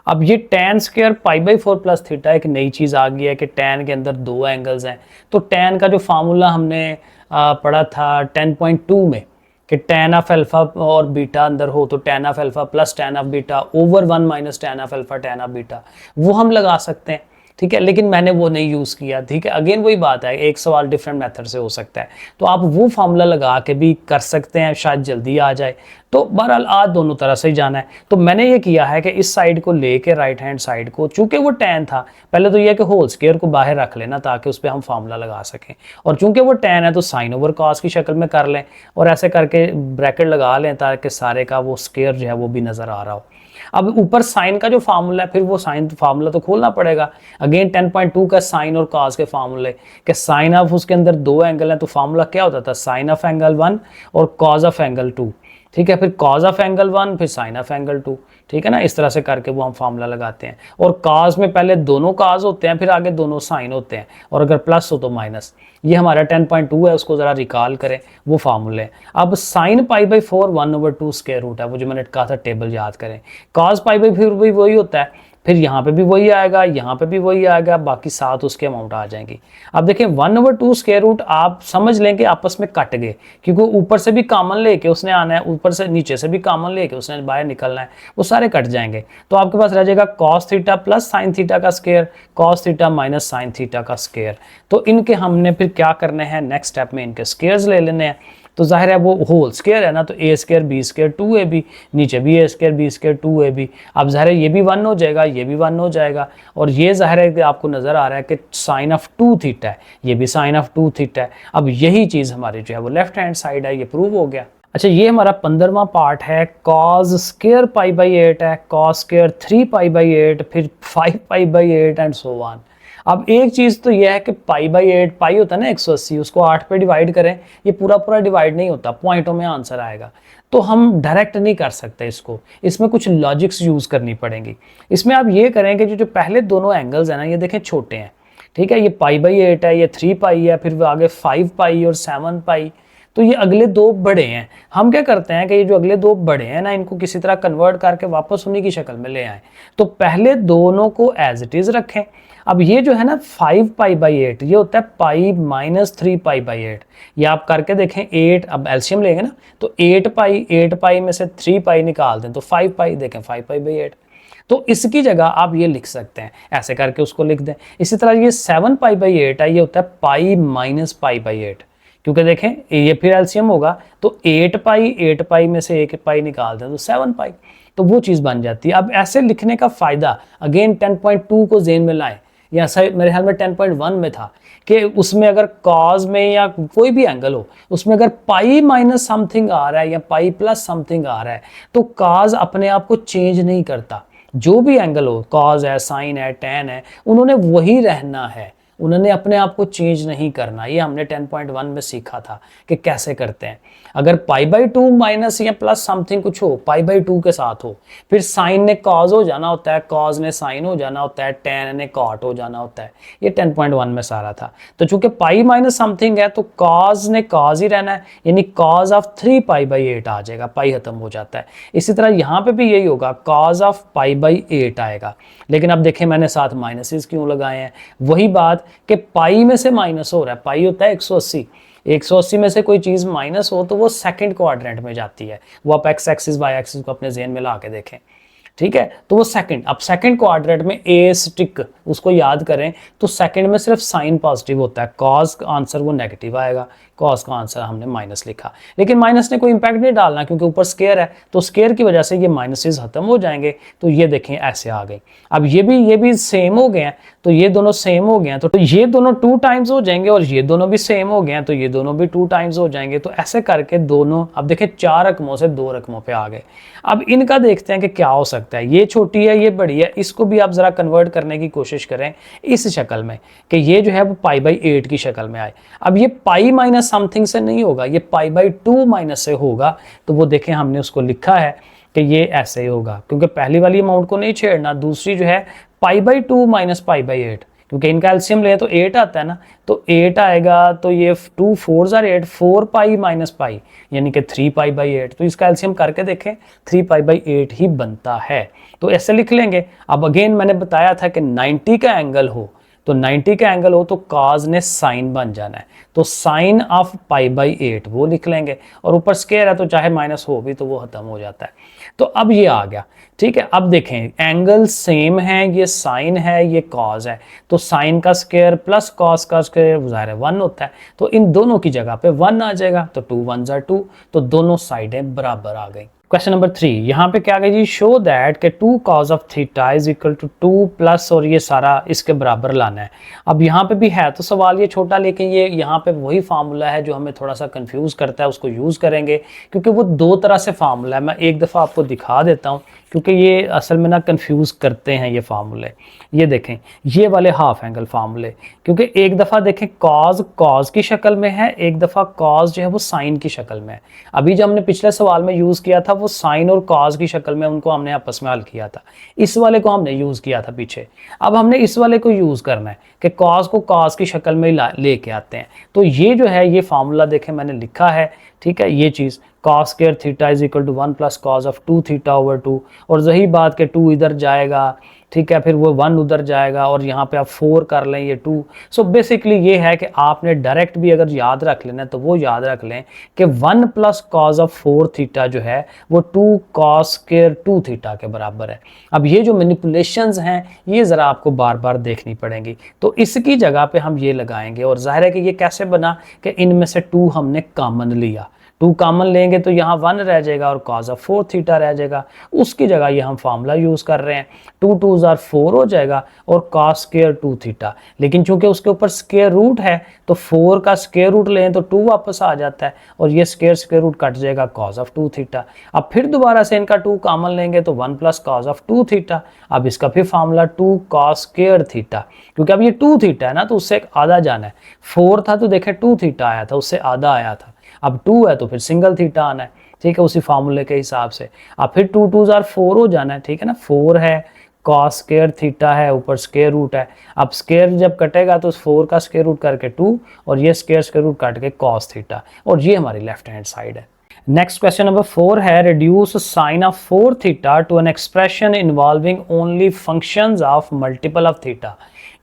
अब ये tan स्क्वायर π/4 प्लस थीटा एक नई चीज़ आ गई है कि tan के अंदर 2 एंगल्स हैं, तो tan का जो फार्मूला हमने पढ़ा था 10.2 में कि tan ऑफ अल्फा और बीटा अंदर हो तो tan of alpha plus tan of beta over 1 minus tan of alpha tan of beta, वो हम लगा सकते हैं। ठीक है, लेकिन मैंने वो नहीं यूज़ किया। ठीक है, अगेन वही बात है, एक सवाल डिफरेंट मेथड से हो सकता है, तो आप वो फार्मूला लगा के भी कर सकते हैं, शायद जल्दी आ जाए। तो बहरहाल आज दोनों तरह से ही जाना है। तो मैंने ये किया है कि इस साइड को लेके राइट हैंड साइड को, चूंकि वो tan था, पहले तो ये है कि होल स्क्वायर को बाहर रख लेना ताकि उस पर हम फार्मूला लगा सकें, और चूंकि वो tan है तो साइन ओवर कॉस की शक्ल में कर लें और ऐसे करके ब्रैकेट लगा लें ताकि सारे का वो स्क्वायर जो है वो भी नज़र आ रहा हो। अब ऊपर साइन का जो फार्मूला है, फिर वो साइन फार्मूला तो खोलना पड़ेगा। अगेन 10.2 का साइन और कॉस के फार्मूले कि साइन ऑफ, उसके अंदर दो एंगल हैं तो फार्मूला क्या होता था, साइन ऑफ एंगल 1 और कॉस ऑफ एंगल 2। ठीक है, फिर कॉस ऑफ एंगल 1 फिर साइन ऑफ एंगल 2। ठीक है ना, इस तरह से करके वो हम फार्मूला लगाते हैं। और कॉस में पहले दोनों कॉस होते हैं, फिर आगे दोनों साइन होते हैं, और अगर प्लस हो तो माइनस। ये हमारा 10.2 है, उसको ज़रा रिकॉल करें, वो फार्मूले। अब साइन π/4 1/2 स्क्वायर रूट है, वो जो मैंने कहा था टेबल याद करें। कॉस π/4 भी वही होता है, फिर यहाँ पे भी वही आएगा, यहाँ पे भी वही आएगा, बाकी 7 उसके अमाउंट आ जाएंगी। अब देखें 1/2 स्क्वायर रूट आप समझ लें कि आपस में कट गए, क्योंकि ऊपर से भी कॉमन लेके उसने आना है, ऊपर से नीचे से भी कॉमन लेके उसने बाहर निकलना है, वो सारे कट जाएंगे। तो आपके पास रह जाएगा cos theta plus sine theta का square, cos theta minus sine theta का स्क्वायर। तो इनके हमने फिर क्या करने हैं, नेक्स्ट स्टेप में इनके स्क्वायर्स ले लेने हैं। तो जाहिर है वो होल स्क्वायर है ना, तो a square b square 2ab, नीचे भी a square b square 2ab। अब जाहिर है ये भी 1 हो जाएगा, ये भी 1 हो जाएगा, और ये जाहिर है कि आपको नज़र आ रहा है कि साइन ऑफ 2 थीटा है, ये भी साइन ऑफ 2 थीटा है। अब यही चीज़ हमारी जो है वो लेफ्ट हैंड साइड है, ये प्रूव हो गया। अच्छा, ये हमारा 15वां पार्ट है, cos स्क्वायर π/8 है, cos स्क्वायर 3π/8, फिर 5π/8 एंड सो ऑन। अब एक चीज़ तो यह है कि π/8, पाई होता है ना 180, उसको 8 पे डिवाइड करें, ये पूरा पूरा डिवाइड नहीं होता, पॉइंटों में आंसर आएगा। तो हम डायरेक्ट नहीं कर सकते इसको, इसमें कुछ लॉजिक्स यूज़ करनी पड़ेंगी। इसमें आप ये करें कि जो पहले दोनों एंगल्स हैं ना, ये देखें छोटे हैं। ठीक है, ये π/8 है, ये 3π है, फिर आगे 5π और 7π, तो ये अगले दो बड़े हैं। हम क्या करते हैं कि ये जो अगले दो बड़े हैं ना, इनको किसी तरह कन्वर्ट करके वापस उन्हीं की शक्ल में ले आए। तो पहले दोनों को एज इट इज़ रखें। अब ये जो है ना 5π/8, ये होता है पाई माइनस 3π/8। ये आप करके देखें, 8, अब एलसीएम लेंगे ना, तो 8π में से 3π निकाल दें तो 5π, देखें 5π/8। तो इसकी जगह आप ये लिख सकते हैं, ऐसे करके उसको लिख दें। इसी तरह ये 7π/8 है, ये होता है पाई माइनस π/8, क्योंकि देखें ये फिर एलसीएम होगा, तो 8π में से 1π निकाल दें तो 7π, तो वो चीज़ बन जाती है। अब ऐसे लिखने का फ़ायदा अगेन 10.2 को जेन में लाएं, या मेरे ख्याल में 10.1 में था कि उसमें अगर कॉज में या कोई भी एंगल हो, उसमें अगर पाई माइनस समथिंग आ रहा है या पाई प्लस समथिंग आ रहा है, तो कॉज अपने आप को चेंज नहीं करता। जो भी एंगल हो, कॉज है, साइन है, टैन है, उन्होंने वही रहना है, उन्होंने अपने आप को चेंज नहीं करना। ये हमने 10.1 में सीखा था कि कैसे करते हैं। अगर π/2 माइनस या प्लस समथिंग कुछ हो, π/2 के साथ हो, फिर साइन ने कॉज हो जाना होता है, कॉज ने साइन हो जाना होता है, टैन ने कॉट हो जाना होता है। ये 10.1 में सारा था। तो चूंकि पाई माइनस समथिंग है, तो कॉज ने कॉज ही रहना है, यानी कॉज ऑफ 3π/8 आ जाएगा, पाई खत्म हो जाता है। इसी तरह यहाँ पे भी यही होगा, कॉज ऑफ π/8 आएगा। लेकिन अब देखें मैंने साथ माइनसेस क्यों लगाए हैं, वही बात कि पाई में से माइनस हो रहा है, पाई होता है 180, 180 में से कोई चीज़ माइनस हो तो वो सेकंड क्वाड्रेंट में जाती है। वो आप एक्स एक्सिस वाई एक्सिस को अपने ज़हन में ला के देखें, ठीक है। तो वो सेकंड, अब सेकंड क्वाड्रेंट में ए स्टिक, उसको याद करें तो सेकंड में सिर्फ साइन पॉजिटिव होता है, कॉस का आंसर वो नेगेटिव आएगा, कॉस का आंसर हमने माइनस लिखा। लेकिन माइनस ने कोई इंपैक्ट नहीं डालना क्योंकि ऊपर स्केयर है, तो स्केयर की वजह से ये माइनसेस खत्म हो जाएंगे। तो ये देखें ऐसे आ गए। अब ये भी सेम हो गए हैं, तो ये दोनों सेम हो गए हैं, तो ये दोनों 2 टाइम्स हो जाएंगे, और ये दोनों भी सेम हो गए हैं, तो ये दोनों भी 2 टाइम्स हो जाएंगे। तो ऐसे करके दोनों, अब देखें 4 रकमों से 2 रकमों पे आ गए। अब इनका देखते हैं कि क्या हो सकता है। ये छोटी है, ये बड़ी है, इसको भी आप जरा कन्वर्ट करने की कोशिश करें इस शक्ल में कि ये जो है वो π/8 की शक्ल में आए। अब ये पाई माइनस समथिंग से नहीं होगा, ये π/2 माइनस से होगा। तो वो देखें हमने उसको लिखा है कि ये ऐसे ही होगा, क्योंकि पहली वाली अमाउंट को नहीं छेड़ना। दूसरी जो है π/2 माइनस π/8, क्योंकि इनका एलसीएम ले तो 8 आता है ना, तो 8 आएगा, तो ये 2 4 are 8, 4π माइनस पाई यानी कि 3π/8। तो इसका एलसीएम करके देखें 3π/8 ही बनता है, तो ऐसे लिख लेंगे। अब अगेन मैंने बताया था कि 90 का एंगल हो तो 90 का एंगल हो तो कॉज ने साइन बन जाना है, तो साइन ऑफ π/8 वो लिख लेंगे, और ऊपर स्क्वायर है तो चाहे माइनस हो भी तो वो खत्म हो जाता है। तो अब ये आ गया, ठीक है। अब देखें एंगल सेम है, ये साइन है ये कॉज है, तो साइन का स्क्वायर प्लस कॉस का स्क्वायर ज़ाहिर है 1 होता है, तो इन दोनों की जगह पे 1 आ जाएगा, तो 2 1 ज़ा 2, तो दोनों साइडें बराबर आ गई। क्वेश्चन नंबर 3 यहाँ पे क्या कहे जी, शो दैट के 2 cos of theta is equal to 2 plus, और ये सारा इसके बराबर लाना है। अब यहाँ पे भी है तो सवाल ये छोटा, लेकिन ये यहाँ पे वही फार्मूला है जो हमें थोड़ा सा कंफ्यूज करता है, उसको यूज़ करेंगे क्योंकि वो दो तरह से फार्मूला है। मैं एक दफ़ा आपको दिखा देता हूँ क्योंकि ये असल में ना कंफ्यूज करते हैं ये फार्मूले। ये देखें ये वाले हाफ एंगल फार्मूले, क्योंकि एक दफ़ा देखें कॉज की शक्ल में है, एक दफ़ा कॉज जो है वो साइन की शक्ल में है। अभी जो हमने पिछले सवाल में यूज़ किया था वो साइन और कॉज की शक्ल में उनको हमने आपस में हल किया था, इस वाले को हमने यूज़ किया था पीछे। अब हमने इस वाले को यूज़ करना है कि कॉज को कॉज की शक्ल में लेके आते हैं। तो ये जो है ये फार्मूला देखें मैंने लिखा है, ठीक है, ये चीज़ cos square theta is equal to 1 plus cos of 2 theta over 2, और वही बात के 2 इधर जाएगा, ठीक है, फिर वो 1 उधर जाएगा, और यहाँ पे आप 4 कर लें ये 2। सो बेसिकली ये है कि आपने डायरेक्ट भी अगर याद रख लेना तो वो याद रख लें कि 1 प्लस कॉज ऑफ 4 थीटा जो है वो 2 cos स्क्वायर 2 थीटा के बराबर है। अब ये जो मैनिपुलेशंस हैं ये ज़रा आपको बार बार देखनी पड़ेंगी, तो इसकी जगह पे हम ये लगाएंगे, और जाहिर है कि ये कैसे बना कि इनमें से 2 हमने कॉमन लिया, 2 कॉमन लेंगे तो यहाँ 1 रह जाएगा और cos ऑफ 4 थीटा रह जाएगा, उसकी जगह ये हम फार्मूला यूज़ कर रहे हैं, 2 2 ज़ार 4 हो जाएगा और cos स्क्वायर 2 थीटा। लेकिन चूंकि उसके ऊपर स्क्वायर रूट है तो 4 का स्क्वायर रूट लें तो 2 वापस आ जाता है, और ये स्क्वायर रूट कट जाएगा cos ऑफ 2 थीटा। अब फिर दोबारा से इनका 2 कॉमन लेंगे तो 1 प्लस cos ऑफ 2 थीटा। अब इसका फिर फार्मूला 2 cos स्क्वायर थीटा, क्योंकि अब ये 2 थीटा है ना तो उससे एक आधा जाना है, 4 था तो देखें 2 थीटा आया था, उससे आधा आया था, अब 2 है तो फिर सिंगल थीटा आना है, ठीक है, उसी फार्मूले के हिसाब से। अब फिर 2 2 ज़ार 4 हो जाना है, ठीक है ना, 4 है cos स्क्वायर थीटा है, ऊपर स्क्वायर रूट है, अब स्क्वायर जब कटेगा तो 4 का स्क्वायर रूट करके 2, और ये स्क्वायर रूट काट के cos थीटा, और ये हमारी लेफ्ट हैंड साइड है। नेक्स्ट क्वेश्चन नंबर 4 है, reduce sine of 4 theta to an expression involving only functions of multiple of theta,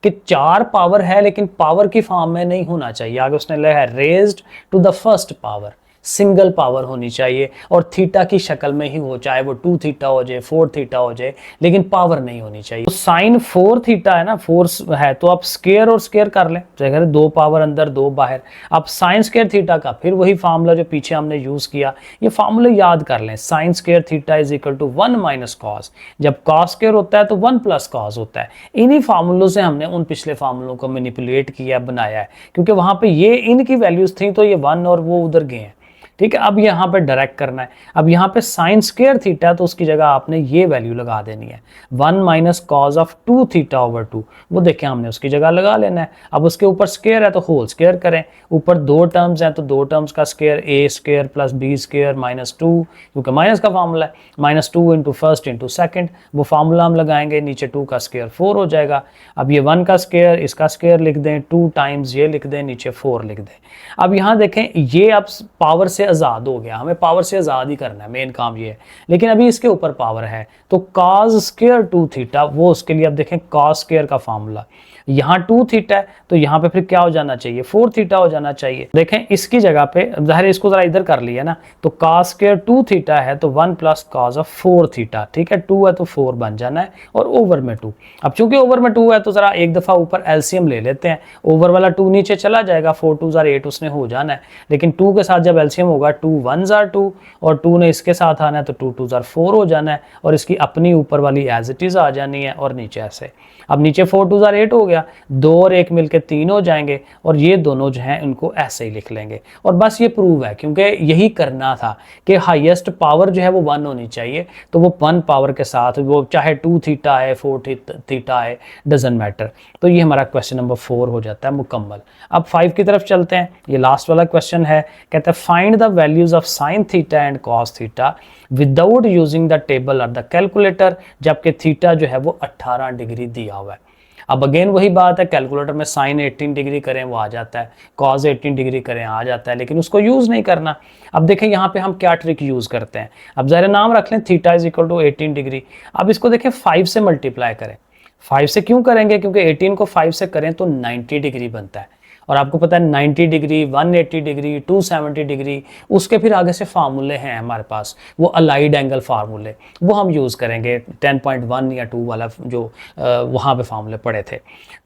कि 4 पावर है लेकिन पावर की फॉर्म में नहीं होना चाहिए। आगे उसने लिखा है raised to the first power, single power होनी चाहिए, और थीटा की शक्ल में ही हो, चाहे वो 2 थीटा हो जाए 4 थीटा हो जाए, लेकिन पावर नहीं होनी चाहिए। तो साइन 4 थीटा है ना, 4 है तो आप स्क्वायर और स्क्वायर कर लें, जगह 2 पावर अंदर 2 बाहर। अब साइन स्क्वायर थीटा का फिर वही फार्मूला जो पीछे हमने यूज किया, ये फार्मूला याद कर लें, sine square theta is equal to 1 minus cos, जब कॉस स्क्वायर होता है तो 1 प्लस कॉस होता है। इन्हीं फार्मूलों से हमने उन पिछले फार्मूलों को मैनिपुलेट किया बनाया है, क्योंकि वहां पे ये इनकी वैल्यूज थी तो ये 1 और वो उधर गए हैं, ठीक है। अब यहाँ पे डायरेक्ट करना है, अब यहाँ पे साइन स्क्वायर थीटा तो उसकी जगह आपने ये वैल्यू लगा देनी है 1 minus cos of 2 theta over 2, वो देखें हमने उसकी जगह लगा लेना है। अब उसके ऊपर स्क्वायर है तो होल स्क्वायर करें, ऊपर 2 टर्म्स हैं तो 2 टर्म्स का square A square plus B square minus 2, क्योंकि माइनस का फार्मूला है, minus 2 into first into second, वो फार्मूला हम लगाएंगे, नीचे 2 का स्क्वायर 4 हो जाएगा। अब ये 1 का स्क्वायर, इसका स्क्वायर लिख दें, 2 टाइम्स ये लिख दें, नीचे 4 लिख दें। अब यहाँ देखें ये अब पावर से आज़ाद हो गया, हमें पावर से आज़ाद ही करना है, मेन काम ये है, लेकिन अभी इसके ऊपर पावर है तो cos स्क्वायर 2 थीटा, वो उसके लिए अब देखें cos स्क्वायर का फार्मूला, यहाँ 2 थीटा है तो यहाँ पे फिर क्या हो जाना चाहिए 4 थीटा हो जाना चाहिए। देखें इसकी जगह पे जाहिर है इसको जरा इधर कर लिया ना, तो cos स्क्वायर 2 थीटा है तो 1 प्लस cos ऑफ 4 थीटा, ठीक है, 2 है तो 4 बन जाना है और ओवर में 2। अब चूंकि ओवर में 2 है तो जरा एक दफा ऊपर एलसीएम ले लेते हैं, ओवर वाला 2 नीचे चला जाएगा, 4 2 ज़ार 8 उसने हो जाना है, लेकिन 2 के साथ जब एलसीएम होगा 2 1 ज़ार 2 और 2 ने इसके साथ आना है तो 2 2 ज़ार 4 हो जाना है, और इसकी अपनी ऊपर वाली एज इट इज आ जानी है, और नीचे ऐसे। अब नीचे 4 2 ज़ार 8 हो गया, 2 और 1 मिलके 3 हो जाएंगे, और ये दोनों जो हैं उनको ऐसे ही लिख लेंगे। और बस ये प्रूव है, क्योंकि यही करना था कि हाईएस्ट पावर जो है वो 1 होनी चाहिए, तो वो 1 पावर के साथ, वो चाहे 2 थीटा है 4 थीटा है, डजंट मैटर। तो ये हमारा क्वेश्चन नंबर 4 हो जाता है मुकम्मल। अब 5 की तरफ चलते हैं, ये लास्ट वाला क्वेश्चन है, कहते हैं find the values of sine theta and cos theta without using the table और द कैलकुलेटर, जबकि थीटा जो है वो 18 डिग्री दिया हुआ है। अब अगेन वही बात है, कैलकुलेटर में साइन 18 डिग्री करें वो आ जाता है, कॉस 18 डिग्री करें आ जाता है, लेकिन उसको यूज़ नहीं करना। अब देखें यहाँ पे हम क्या ट्रिक यूज़ करते हैं, अब ज़रा नाम रख लें theta is equal to 18 degree. अब इसको देखें 5 से मल्टीप्लाई करें, 5 से क्यों करेंगे, क्योंकि 18 को 5 से करें तो 90 डिग्री बनता है, और आपको पता है 90 डिग्री, 180 डिग्री, 270 डिग्री, उसके फिर आगे से फार्मूले हैं हमारे पास, वो अलाइड एंगल फार्मूले, वो हम यूज़ करेंगे 10.1 या 2 वाला जो वहाँ पे फार्मूले पड़े थे।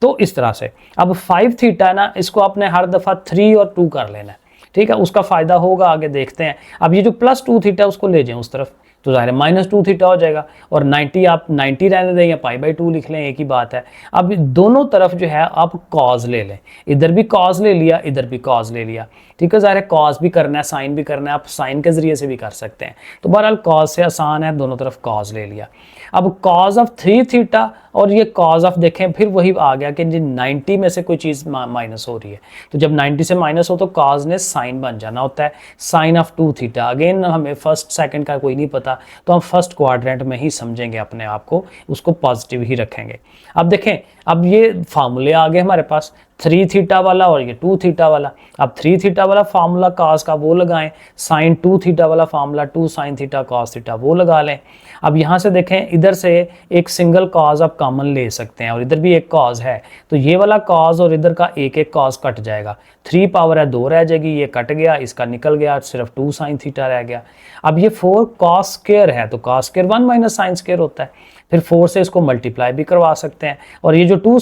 तो इस तरह से अब 5 थीटा ना, इसको आपने हर दफ़ा 3 और 2 कर लेना है, ठीक है, उसका फ़ायदा होगा, आगे देखते हैं। अब ये जो +2 थीटा उसको ले जाएं उस तरफ, तो ज़ाहिर है -2 थीटा हो जाएगा, और 90 आप 90 रहने दें या π/2 लिख लें, एक ही बात है। अब दोनों तरफ जो है आप कॉज ले लें, इधर भी कॉज ले लिया, इधर भी कॉज ले लिया, ठीक है। ज़ाहिर है कॉज भी करना है, साइन भी करना है, आप साइन के ज़रिए से भी कर सकते हैं। तो बहरहाल कॉज से आसान है, दोनों तरफ कॉज ले लिया। अब कॉज ऑफ 3 थीटा और ये कॉज ऑफ, देखें फिर वही आ गया कि 90 में से कोई चीज़ माइनस हो रही है, तो जब 90 से माइनस हो तो कॉज ने साइन बन जाना होता है, साइन ऑफ 2 थीटा। अगेन हमें फर्स्ट सेकंड का कोई नहीं पता, तो हम फर्स्ट क्वाड्रेंट में ही समझेंगे अपने आप को, उसको पॉजिटिव ही रखेंगे। अब देखें, अब ये फार्मूले आ गए हमारे पास, 3 थीटा वाला और ये 2 थीटा वाला। अब 3 थीटा वाला फार्मूला कॉस का वो लगाएं, साइन 2 थीटा वाला formula 2 sine theta cos theta वो लगा लें। अब यहाँ से देखें, इधर से एक सिंगल कॉज आप कॉमन ले सकते हैं, और इधर भी एक कॉज है, तो ये वाला कॉज और इधर का एक एक कॉज कट जाएगा, 3 पावर है 2 रह जाएगी, ये कट गया, इसका निकल गया, सिर्फ 2 साइन थीटा रह गया। अब ये 4 कॉस स्क्वायर है, तो cos square 1 minus sine square होता है, फिर 4 से इसको मल्टीप्लाई भी करवा सकते हैं, और ये जो 2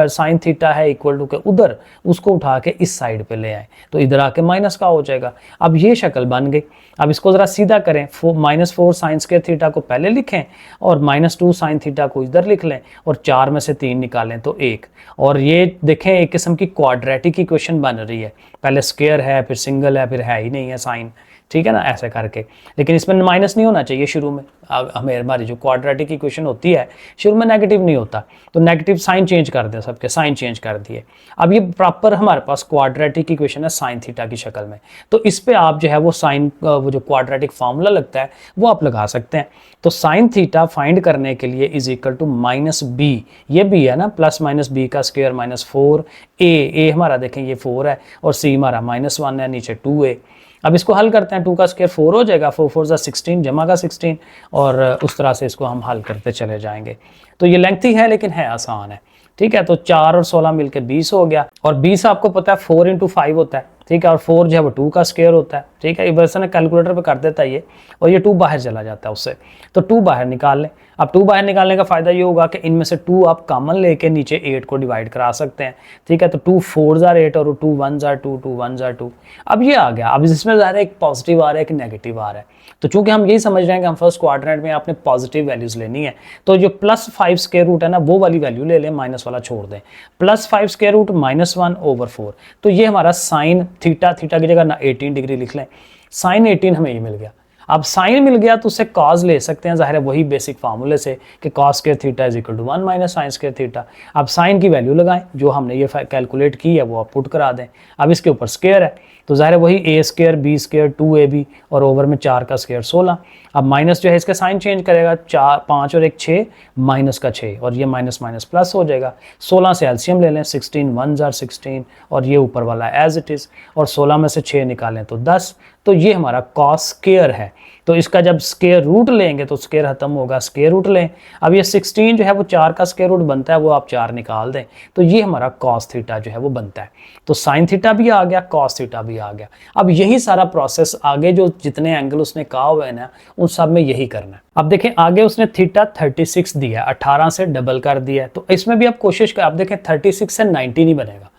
साइन थीटा है इक्वल टू के उधर, उसको उठा के इस साइड पे ले आए, तो इधर आके माइनस का हो जाएगा। अब ये शक्ल बन गई। अब इसको ज़रा सीधा करें, -4 साइन स्क्वायर थीटा को पहले लिखें, और -2 साइन थीटा को इधर लिख लें, और 4 में से 3 निकालें तो 1। और ये देखें एक किस्म की क्वाड्रेटिक इक्वेशन बन रही है, पहले स्क्वायर है, फिर सिंगल है, फिर है ही नहीं है साइन, ठीक है ना, ऐसे करके। लेकिन इसमें माइनस नहीं होना चाहिए शुरू में, हमारी जो क्वाड्रेटिक इक्वेशन होती है शुरू में नेगेटिव नहीं होता, तो नेगेटिव साइन चेंज कर दें, सबके साइन चेंज कर दिए। अब ये प्रॉपर हमारे पास क्वाड्रेटिक इक्वेशन है साइन थीटा की शक्ल में, तो इस पे आप जो है वो साइन, वो जो क्वाड्रेटिक फार्मूला लगता है वो आप लगा सकते हैं। तो साइन थीटा फाइंड करने के लिए इज इक्वल टू -b, ये b है ना, प्लस माइनस b का स्क्वायर -4, a हमारा देखें ये 4 है, और c हमारा -1 है, नीचे 2a। अब इसको हल करते हैं, 2 का स्क्वायर 4 हो जाएगा, 4 4 16 जमा का 16, और उस तरह से इसको हम हल करते चले जाएंगे। तो ये लेंथी है लेकिन है आसान है, ठीक है। तो 4 और 16 मिलके 20 हो गया, और 20 आपको पता है 4 × 5 होता है, ठीक है, और 4 जो है वो 2 का स्क्वायर होता है, ठीक है। ये वैसे ना कैलकुलेटर पे कर देता है ये, और ये 2 बाहर चला जाता है उससे, तो 2 बाहर निकाल लें। अब 2 बाहर निकालने का फ़ायदा ये होगा कि इनमें से 2 आप कॉमन लेके नीचे 8 को डिवाइड करा सकते हैं, ठीक है। तो 2 4s are 8 और 2 1s are 2, 2 1s are 2। अब ये आ गया, अब इसमें ज़ाहिर है एक पॉजिटिव आ रहा है, एक नेगेटिव आ रहा है, तो चूंकि हम यही समझ रहे हैं कि हम फर्स्ट क्वाड्रेंट में आपने पॉजिटिव वैल्यूज़ लेनी है, तो जो +5 स्क्वायर रूट है ना, वो वाली वैल्यू ले लें, माइनस वाला छोड़ दें। +5 स्क्वायर रूट -1/4, तो ये हमारा साइन थीटा, थीटा की जगह ना 18 डिग्री लिख लें, साइन 18 हमें ये मिल गया। अब साइन मिल गया तो उससे कॉज ले सकते हैं, जाहिर है वही बेसिक फार्मूले से कि cos square theta is equal to 1 minus sine square theta. अब साइन की वैल्यू लगाएं, जो हमने ये कैलकुलेट की है वो आप पुट करा दें। अब इसके ऊपर स्क्वायर है, तो जाहिर है वही a square b square 2ab, और ओवर में 4 का स्क्वायर 16। अब माइनस जो है इसका साइन चेंज करेगा, 4 5 और 1 6, माइनस का 6, और ये माइनस माइनस प्लस हो जाएगा। 16 से एलसीएम ले लें, 16 1s are 16, और ये ऊपर वाला एज इट इज़, और 16 में से 6 निकालें तो 10। तो ये हमारा कॉस स्क्वायर है, तो इसका जब स्क्वायर रूट लेंगे तो स्क्वायर खत्म होगा, स्क्वायर रूट लें। अब ये 16 जो है वो 4 का स्क्वायर रूट बनता है, वो आप 4 निकाल दें, तो ये हमारा कॉस थीटा जो है वो बनता है। तो साइन थीटा भी आ गया, कॉस थीटा भी आ गया। अब यही सारा प्रोसेस आगे जो जितने एंगल उसने कहा हुआ है ना, उन सब में यही करना है। अब देखें आगे उसने थीटा 36 दिया, 18 से डबल कर दिया है, तो इसमें भी आप कोशिश कर, आप देखें 36 से 90 नहीं बनेगा,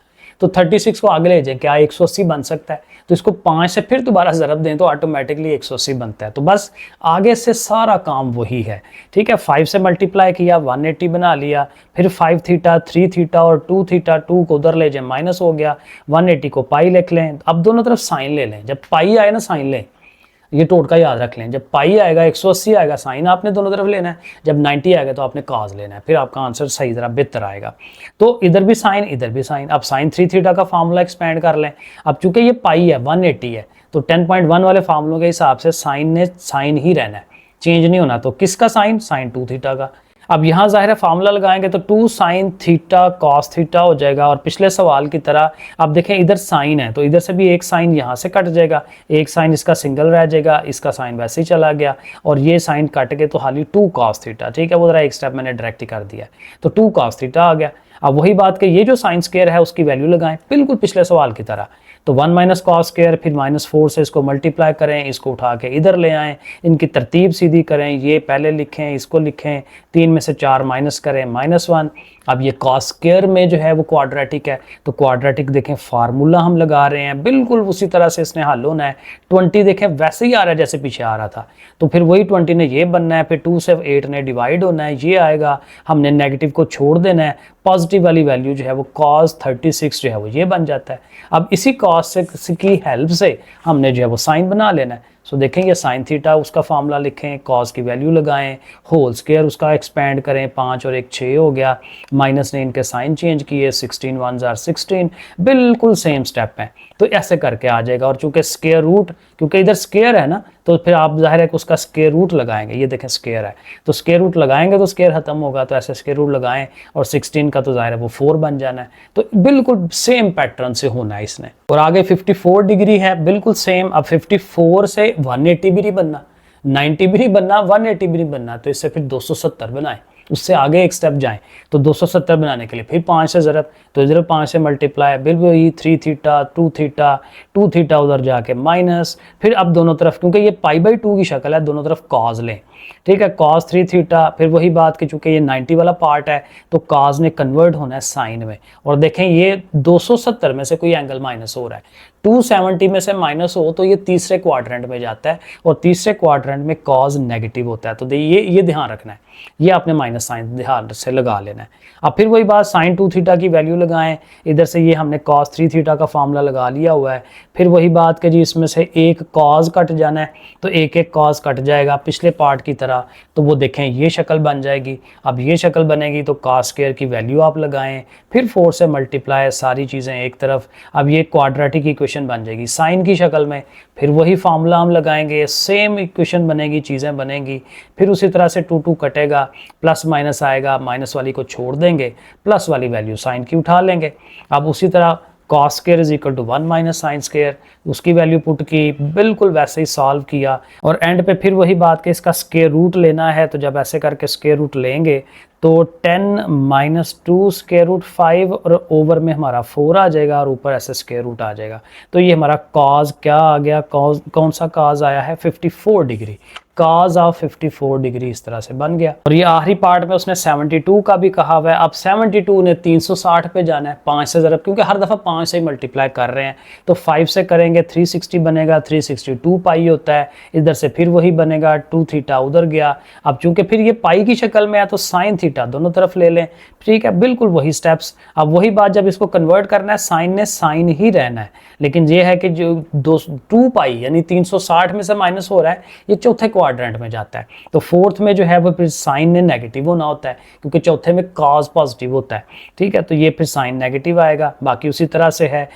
तो 36 को आगे ले जाए, क्या 180 बन सकता है? तो इसको 5 से फिर दोबारा ज़रब दें तो ऑटोमेटिकली 180 बनता है। तो बस आगे से सारा काम वही है, ठीक है। 5 से मल्टीप्लाई किया, 180 बना लिया, फिर 5 थीटा 3 थीटा और 2 थीटा, 2 को उधर ले जाए माइनस हो गया, 180 को पाई लिख लें। अब दोनों तरफ साइन ले लें, जब पाई आए ना साइन लें, ये टोटका याद रख लें, जब पाई आएगा 180 आएगा, साइन आपने दोनों तरफ लेना है, जब 90 आएगा तो आपने काज लेना है, फिर आपका आंसर सही ज़रा बेहतर आएगा। तो इधर भी साइन, इधर भी साइन। अब साइन 3 थीटा का फार्मूला एक्सपेंड कर लें। अब चूंकि ये पाई है, 180 है, तो 10.1 वाले फार्मूलों के हिसाब से साइन ने साइन ही रहना है, चेंज नहीं होना। तो किसका साइन? साइन 2 थीटा का। अब यहाँ ज़ाहिर है फार्मूला लगाएंगे तो 2 sin थीटा cos थीटा हो जाएगा। और पिछले सवाल की तरह अब देखें इधर साइन है तो इधर से भी एक साइन यहाँ से कट जाएगा, एक साइन इसका सिंगल रह जाएगा, इसका साइन वैसे ही चला गया और ये साइन कट के तो खाली 2 cos थीटा, ठीक है, वो ज़रा एक स्टेप मैंने डायरेक्ट ही कर दिया तो 2 cos थीटा आ गया। अब वही बात कि ये जो साइन स्क्वायर है उसकी वैल्यू लगाएं बिल्कुल पिछले सवाल की तरह, तो 1 माइनस cos स्क्वायर फिर -4 से इसको मल्टीप्लाई करें, इसको उठा के इधर ले आएँ, इनकी तरतीब सीधी करें, ये पहले लिखें इसको लिखें, 3 में से 4 माइनस करें -1। अब ये cos स्क्वायर में जो है वो क्वाड्रेटिक है तो क्वाड्रेटिक देखें फार्मूला हम लगा रहे हैं बिल्कुल उसी तरह से इसने हल होना है। 20 देखें वैसे ही आ रहा है जैसे पीछे आ रहा था तो फिर वही 20 ने ये बनना है, फिर 2 से 8 ने डिवाइड होना है, ये आएगा, हमने नेगेटिव को छोड़ देना है, पॉजिटिव वाली वैल्यू जो है वो cos 36 जो है वो ये बन जाता है। अब इसी cos की हेल्प से हमने जो है वो साइन बना लेना है। सो देखें ये साइन थीटा उसका फार्मूला लिखें, cos की वैल्यू लगाएं, होल स्क्वायर उसका एक्सपेंड करें, 5 और 1 6 हो गया, माइनस ने इनके साइन चेंज किए, 16 1 are 16, बिल्कुल सेम स्टेप है तो ऐसे करके आ जाएगा। और चूंकि स्क्वायर रूट, क्योंकि इधर स्क्वायर है ना तो फिर आप जाहिर है कि उसका स्क्वायर रूट लगाएंगे, ये देखें स्क्वायर है तो स्क्वायर रूट लगाएंगे तो स्क्वायर खत्म होगा, तो ऐसे स्क्वायर रूट लगाएं और 16 का तो जाहिर है वो 4 बन जाना है। तो बिल्कुल सेम पैटर्न से होना है इसने। और आगे 54 डिग्री है बिल्कुल सेम। अब 54 से 180 भी नहीं बनना, 90 भी नहीं बनना, 180 भी नहीं बनना, तो इससे फिर 270 बनाएं, उससे आगे एक स्टेप जाएं तो 270 बनाने के लिए फिर 5 से ज़रब, तो इधर 5 से मल्टीप्लाई, बिल्कुल वही 3 थीटा 2 थीटा 2 थीटा उधर जाके माइनस, फिर अब दोनों तरफ क्योंकि ये π/2 की शक्ल है दोनों तरफ cos लें, ठीक है, cos 3 थीटा, फिर वही बात कि चूंकि ये 90 वाला पार्ट है तो cos ने कन्वर्ट होना है साइन में। और देखें ये 270 में से कोई एंगल माइनस हो रहा है, 270 में से माइनस हो तो ये तीसरे क्वाड्रेंट में जाता है और तीसरे क्वाड्रेंट में cos नेगेटिव होता है, तो ये ध्यान रखना है, ये आपने माइनस साइन ध्यान से लगा लेना है। अब फिर वही बात sin 2 थीटा की वैल्यू लगाएं, इधर से ये हमने cos 3 थीटा का फार्मूला लगा लिया हुआ है, फिर वही बात कि जी इसमें से एक cos कट जाना है तो एक cos कट जाएगा पिछले पार्ट की तरह, तो वो देखें ये शक्ल बन जाएगी। अब ये शक्ल बनेगी तो cos स्क्वायर की वैल्यू आप लगाएं, फिर 4 से मल्टीप्लाई, सारी चीज़ें एक तरफ, अब ये क्वाड्रेटिक इक्वेशन बन जाएगी साइन की शक्ल में, फिर वही फार्मूला हम लगाएंगे, सेम इक्वेशन बनेगी, चीज़ें बनेंगी, फिर उसी तरह से 2 2 कटेगा, प्लस माइनस आएगा, माइनस वाली को छोड़ देंगे, प्लस वाली वैल्यू साइन की उठा लेंगे। अब उसी तरह cos square is equal to 1 minus sine square, उसकी वैल्यू पुट की, बिल्कुल वैसे ही सॉल्व किया और एंड पे फिर वही बात कि इसका स्क्वायर रूट लेना है, तो जब ऐसे करके स्क्वायर रूट लेंगे तो 10 माइनस 2 स्क्वायर रूट 5 और ओवर में हमारा 4 आ जाएगा और ऊपर ऐसे स्क्वायर रूट आ जाएगा। तो ये हमारा cos क्या आ गया, कौन सा cos आया है 54 डिग्री, cos ऑफ 54 डिग्री इस तरह से बन गया। और ये आखिरी पार्ट में उसने 72 का भी कहा हुआ है। अब 72 ने 360 पे जाना है 5 से ज़रब, क्योंकि हर दफ़ा 5 से ही मल्टीप्लाई कर रहे हैं तो 5 से करेंगे 360 बनेगा, 362 पाई होता है, इधर से फिर वही बनेगा 2 थीटा उधर गया। अब चूंकि फिर ये पाई की शक्ल में है तो साइन थीटा दोनों तरफ ले लें, ठीक है, बिल्कुल वही स्टेप्स। अब वही बात जब इसको कन्वर्ट करना है साइन ने साइन ही रहना है, लेकिन ये है कि जो 2 पाई यानी 360 में से माइनस हो रहा है ये चौथे क्वाड्रेंट में जाता है, तो फोर्थ में जो है वो फिर साइन ने नेगेटिव होना होता है क्योंकि चौथे में cos पॉजिटिव होता है, ठीक है, तो ये फिर साइन नेगेटिव आएगा। बाकी उसी तरह से है,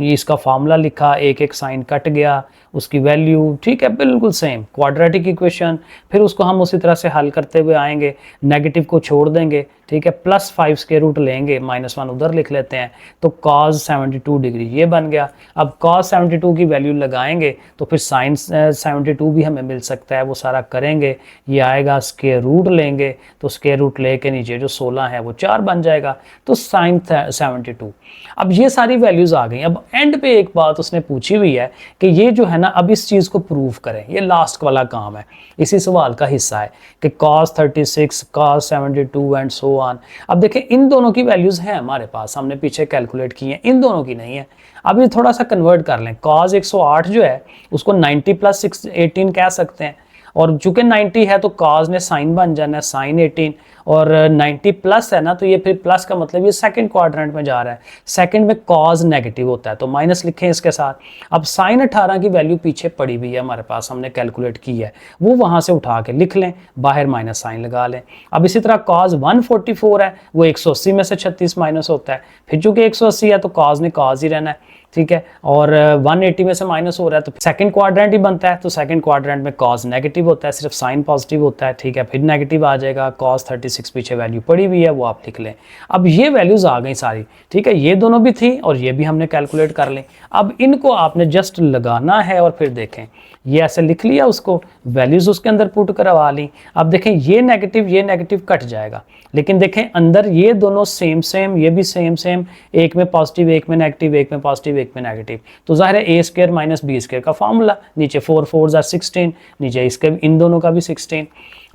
इसका फार्मूला लिखा, एक साइन कट गया, उसकी वैल्यू, ठीक है, बिल्कुल सेम क्वाड्रेटिक इक्वेशन। फिर उसको हम उसी तरह से हल करते हुए आएंगे, नेगेटिव को छोड़ देंगे, ठीक है, प्लस 5 स्क्वायर रूट लेंगे, -1 उधर लिख लेते हैं, तो cos 72 डिग्री ये बन गया। अब cos 72 की वैल्यू लगाएंगे तो फिर sin 72 भी हमें मिल सकता है, वो सारा करेंगे, ये आएगा, स्क्वायर रूट लेंगे तो स्क्वायर रूट लेके नीचे जो 16 है वो 4 बन जाएगा, तो sin 72। अब ये सारी वैल्यूज आ गई। अब एंड पे एक बात उसने पूछी हुई है कि ये जो है ना, अब इस चीज़ को प्रूव करें, ये लास्ट वाला काम है, इसी सवाल का हिस्सा है कि cos 36, cos 72 and so on. अब देखें इन दोनों की वैल्यूज हैं हमारे पास, हमने पीछे कैलकुलेट की हैं, इन दोनों की नहीं है। अब ये थोड़ा सा कन्वर्ट कर लें, cos 108 जो है उसको 90 प्लस 18 कह सकते हैं, और चूंकि 90 है तो cos ने साइन बन जाना है sin 18, और 90 प्लस है ना तो ये फिर प्लस का मतलब ये सेकंड क्वाड्रेंट में जा रहा है, सेकंड में cos नेगेटिव होता है तो माइनस लिखें इसके साथ। अब sin 18 की वैल्यू पीछे पड़ी हुई है हमारे पास, हमने कैलकुलेट की है, वो वहां से उठा के लिख लें, बाहर माइनस साइन लगा लें। अब इसी तरह cos 144 है, वो 180 में से 36 माइनस होता है, फिर चूंकि 180 है तो cos ने cos ही रहना है, ठीक है, और 180 में से माइनस हो रहा है तो सेकंड क्वाड्रेंट ही बनता है, तो सेकंड क्वाड्रेंट में कॉस नेगेटिव होता है, सिर्फ साइन पॉजिटिव होता है, ठीक है, फिर नेगेटिव आ जाएगा, कॉस 36 पीछे वैल्यू पड़ी हुई है वो आप लिख लें। अब ये वैल्यूज आ गई सारी, ठीक है, ये दोनों भी थी और ये भी हमने कैलकुलेट कर लें। अब इनको आपने जस्ट लगाना है और फिर देखें, ये ऐसे लिख लिया, उसको वैल्यूज उसके अंदर पुट करवा ली। अब देखें ये नेगेटिव कट जाएगा, लेकिन देखें अंदर ये दोनों सेम सेम, ये भी सेम सेम, एक में पॉजिटिव एक में नेगेटिव, एक में पॉजिटिव एक में नेगेटिव, तो जाहिर है ए स्क्वायर माइनस बी स्क्वायर का फॉर्मूला, नीचे 4 4 16, नीचे इसके इन दोनों का भी 16।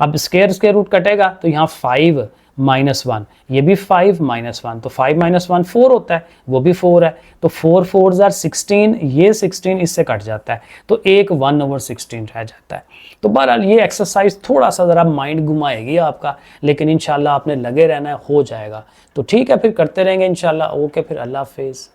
अब स्क्वायर रूट कटेगा तो यहाँ 5 -1, ये भी 5 -1, तो 5 -1 4 होता है, वो भी 4 है, तो 4 4 16, ये 16 इससे कट जाता है, तो एक 1/16 रह जाता है। तो बहरहाल ये एक्सरसाइज थोड़ा सा ज़रा माइंड घुमाएगी आपका, लेकिन इंशाल्लाह आपने लगे रहना है, हो जाएगा। तो ठीक है, फिर करते रहेंगे इंशाल्लाह। ओके, फिर अल्लाह हाफिज़।